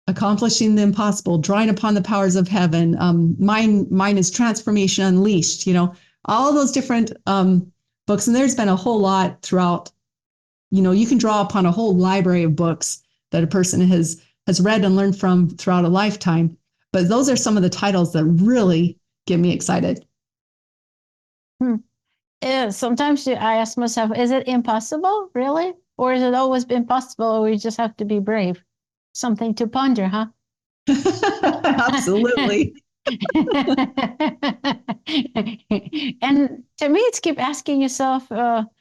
Accomplishing the Impossible, Drawing upon the Powers of Heaven, mine is Transformation Unleashed, you know, all those different books. And there's been a whole lot throughout, you know, you can draw upon a whole library of books that a person has read and learned from throughout a lifetime. But those are some of the titles that really get me excited. Sometimes I ask myself, is it impossible, really? Or has it always been possible, or we just have to be brave? Something to ponder, huh? Absolutely. And to me, it's keep asking yourself, why?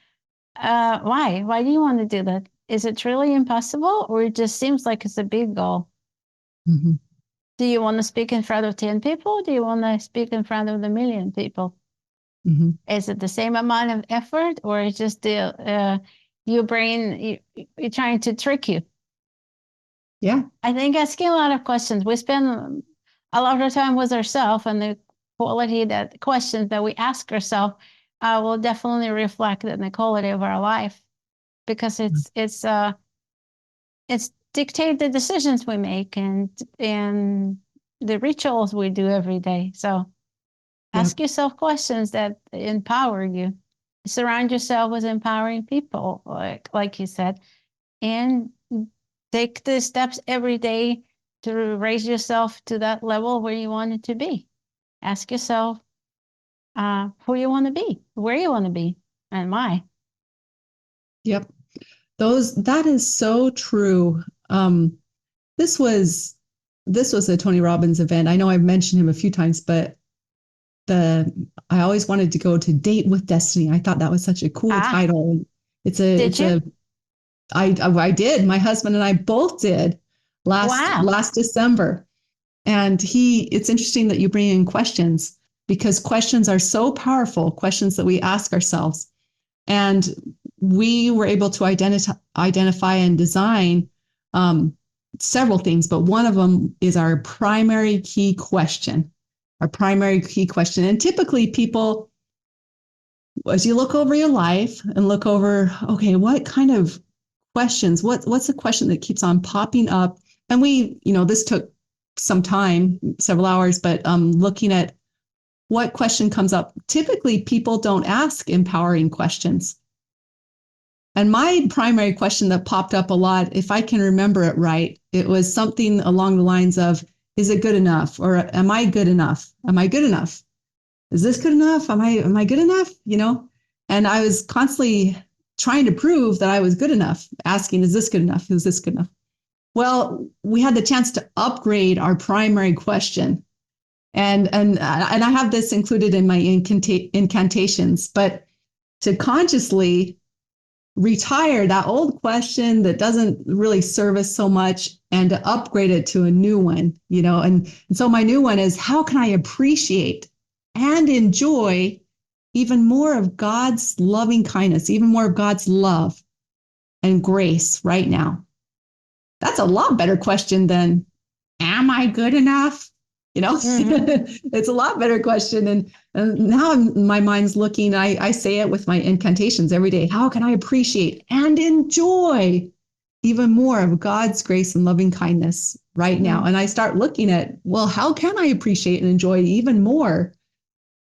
Why do you want to do that? Is it really impossible, or it just seems like it's a big goal? Mm-hmm. Do you want to speak in front of 10 people? Do you want to speak in front of 1,000,000 people? Mm-hmm. Is it the same amount of effort, or is just your brain you're trying to trick you? Yeah. I think asking a lot of questions. We spend a lot of time with ourselves, and the quality that questions that we ask ourselves will definitely reflect in the quality of our life, because it's dictate the decisions we make and the rituals we do every day. So ask yourself questions that empower you. Surround yourself with empowering people, like you said, and take the steps every day to raise yourself to that level where you want it to be. Ask yourself who you want to be, where you want to be, and why. Yep. That is so true. This was a Tony Robbins event. I know I've mentioned him a few times, but I always wanted to go to Date with Destiny. I thought that was such a cool title. I did. My husband and I both did last December. And it's interesting that you bring in questions, because questions are so powerful, questions that we ask ourselves. And we were able to identify and design several things, but one of them is our primary key question. And typically people, as you look over your life and look over, okay, what kind of questions, what's the question that keeps on popping up? And this took some time, several hours, but looking at what question comes up. Typically people don't ask empowering questions. And my primary question that popped up a lot, if I can remember it right, it was something along the lines of, is it good enough? Or am I good enough? Am I good enough? Is this good enough? Am I good enough? You know? And I was constantly trying to prove that I was good enough, asking, is this good enough? Is this good enough? Well, we had the chance to upgrade our primary question. And I have this included in my incantations, but to consciously retire that old question that doesn't really serve us so much and to upgrade it to a new one, and so my new one is, how can I appreciate and enjoy even more of God's loving kindness, even more of God's love and grace right now? That's a lot better question than, am I good enough? It's a lot better question. And now my mind's looking, I say it with my incantations every day. How can I appreciate and enjoy even more of God's grace and loving kindness right now? And I start looking at, well, how can I appreciate and enjoy even more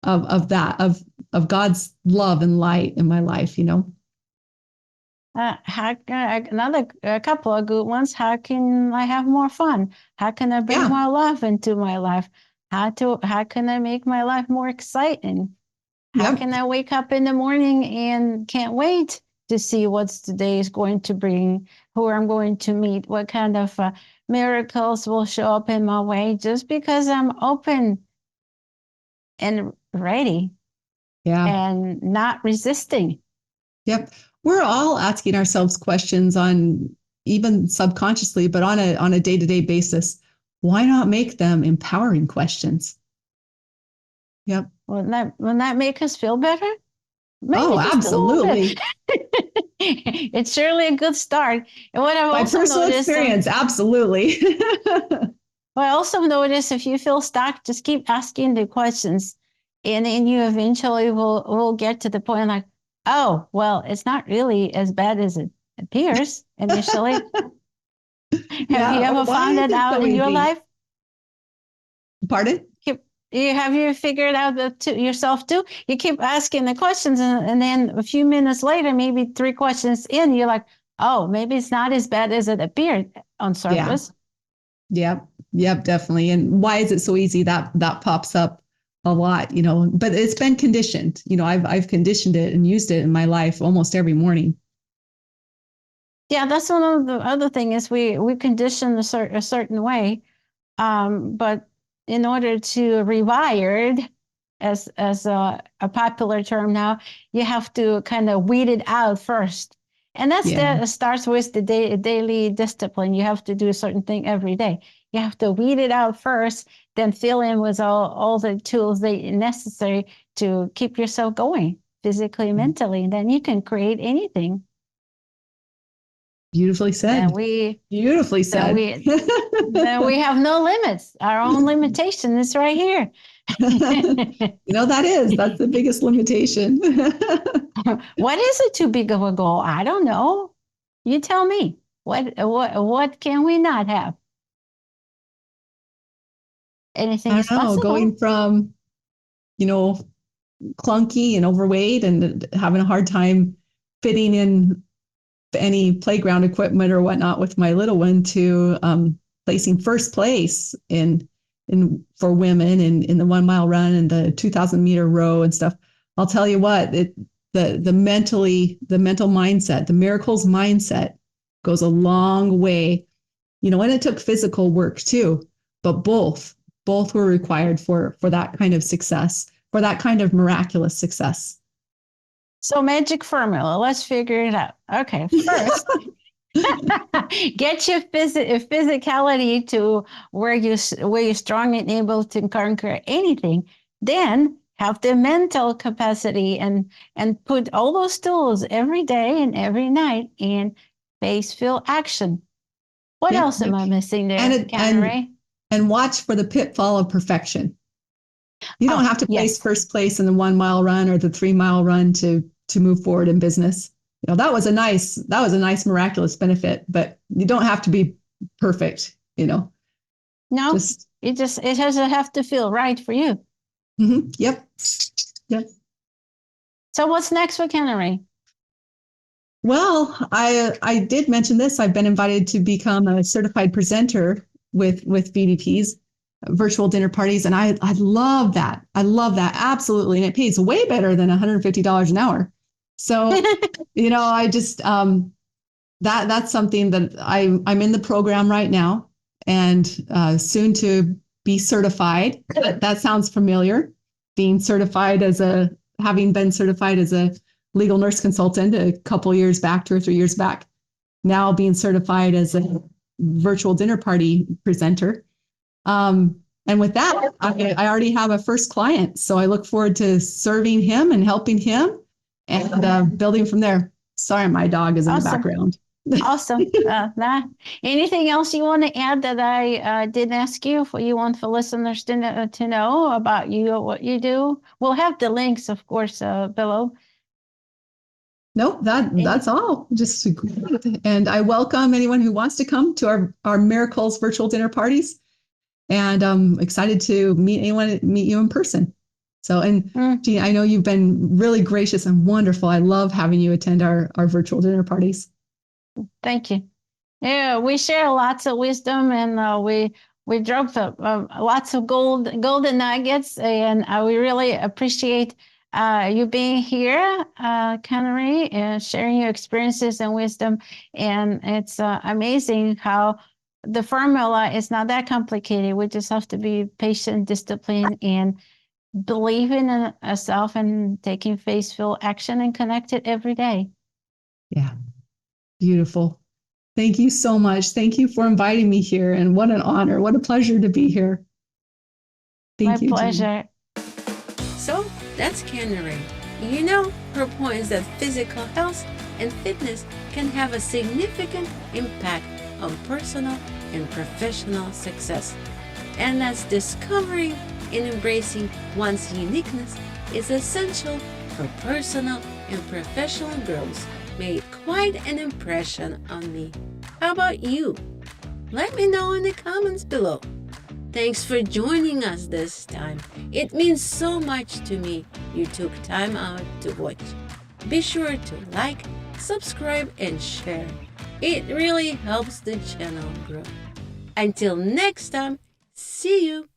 of that, of God's love and light in my life, A couple of good ones. How can I have more fun? How can I bring more love into my life? How can I make my life more exciting? How can I wake up in the morning and can't wait to see what today is going to bring, who I'm going to meet, what kind of miracles will show up in my way, just because I'm open and ready and not resisting. Yep. We're all asking ourselves questions on, even subconsciously, but on a day-to-day basis. Why not make them empowering questions? Yep. Wouldn't that make us feel better? Maybe absolutely. It's surely a good start. And what I've By also personal noticed, experience, absolutely. well, I also notice if you feel stuck, just keep asking the questions, and then you eventually will get to the point like, oh, well, it's not really as bad as it appears initially. Have you ever found that out in your life? Pardon? Have you figured out that yourself too? You keep asking the questions, and then a few minutes later, maybe 3 questions in, you're like, oh, maybe it's not as bad as it appeared on surface. Yep, definitely. And why is it so easy? That pops up a lot, but it's been conditioned. I've conditioned it and used it in my life almost every morning. Yeah, that's one of the other thing is we condition a certain way, but in order to rewired, as a popular term now, you have to kind of weed it out first, and that starts with the daily discipline. You have to do a certain thing every day. You have to weed it out first, then fill in with all the tools necessary to keep yourself going physically, mentally, and then you can create anything. Beautifully said. Beautifully said. Then we have no limits. Our own limitation is right here. That's the biggest limitation. What is it too big of a goal? I don't know. You tell me. What can we not have? Anything is possible. Going from, clunky and overweight and having a hard time fitting in any playground equipment or whatnot with my little one to placing first place in for women in the 1 mile run and the 2,000 meter row and stuff. I'll tell you what, the mental mindset, the miracles mindset goes a long way, and it took physical work too, but both were required for that kind of success, for that kind of miraculous success. So magic formula, let's figure it out. Okay, first, get your physicality to where you're strong and able to conquer anything. Then have the mental capacity and put all those tools every day and every night in face-filled action. What else am I missing there, Kennarae? And watch for the pitfall of perfection. You don't have to place first place in the 1 mile run or the 3 mile run to move forward in business. That was a nice miraculous benefit, but you don't have to be perfect, No, it has to have to feel right for you. Mm-hmm. Yep. So what's next for Kennarae? Well, I did mention this. I've been invited to become a certified presenter with VDPs, virtual dinner parties. And I love that. I love that. Absolutely. And it pays way better than $150 an hour. So, I just, that's something that I'm in the program right now and soon to be certified. That sounds familiar. Having been certified as a legal nurse consultant a couple years back, 2 or 3 years back, now being certified as a virtual dinner party presenter. And with that, I already have a first client. So I look forward to serving him and helping him and building from there. Sorry, my dog is in the background. Awesome. Anything else you want to add that I didn't ask you for you want for listeners to know about you or what you do? We'll have the links, of course, below. Nope, that's all. Just and I welcome anyone who wants to come to our Miracles virtual dinner parties. And I'm excited to meet you in person. So, and Geni, I know you've been really gracious and wonderful. I love having you attend our virtual dinner parties. Thank you. Yeah, we share lots of wisdom, and we drop lots of golden nuggets, and we really appreciate you being here, Kennarae, and sharing your experiences and wisdom. And it's amazing how the formula is not that complicated. We just have to be patient, disciplined, and believing in ourselves and taking faithful action and connect it every day. Yeah. Beautiful. Thank you so much. Thank you for inviting me here. And what an honor. What a pleasure to be here. Thank you. My pleasure. Geni. So that's Kennarae. You know, her point is that physical health and fitness can have a significant impact on personal and professional success. And as discovering and embracing one's uniqueness is essential for personal and professional growth, made quite an impression on me. How about you? Let me know in the comments below. Thanks for joining us this time. It means so much to me you took time out to watch. Be sure to like, subscribe, and share. It really helps the channel grow. Until next time, see you.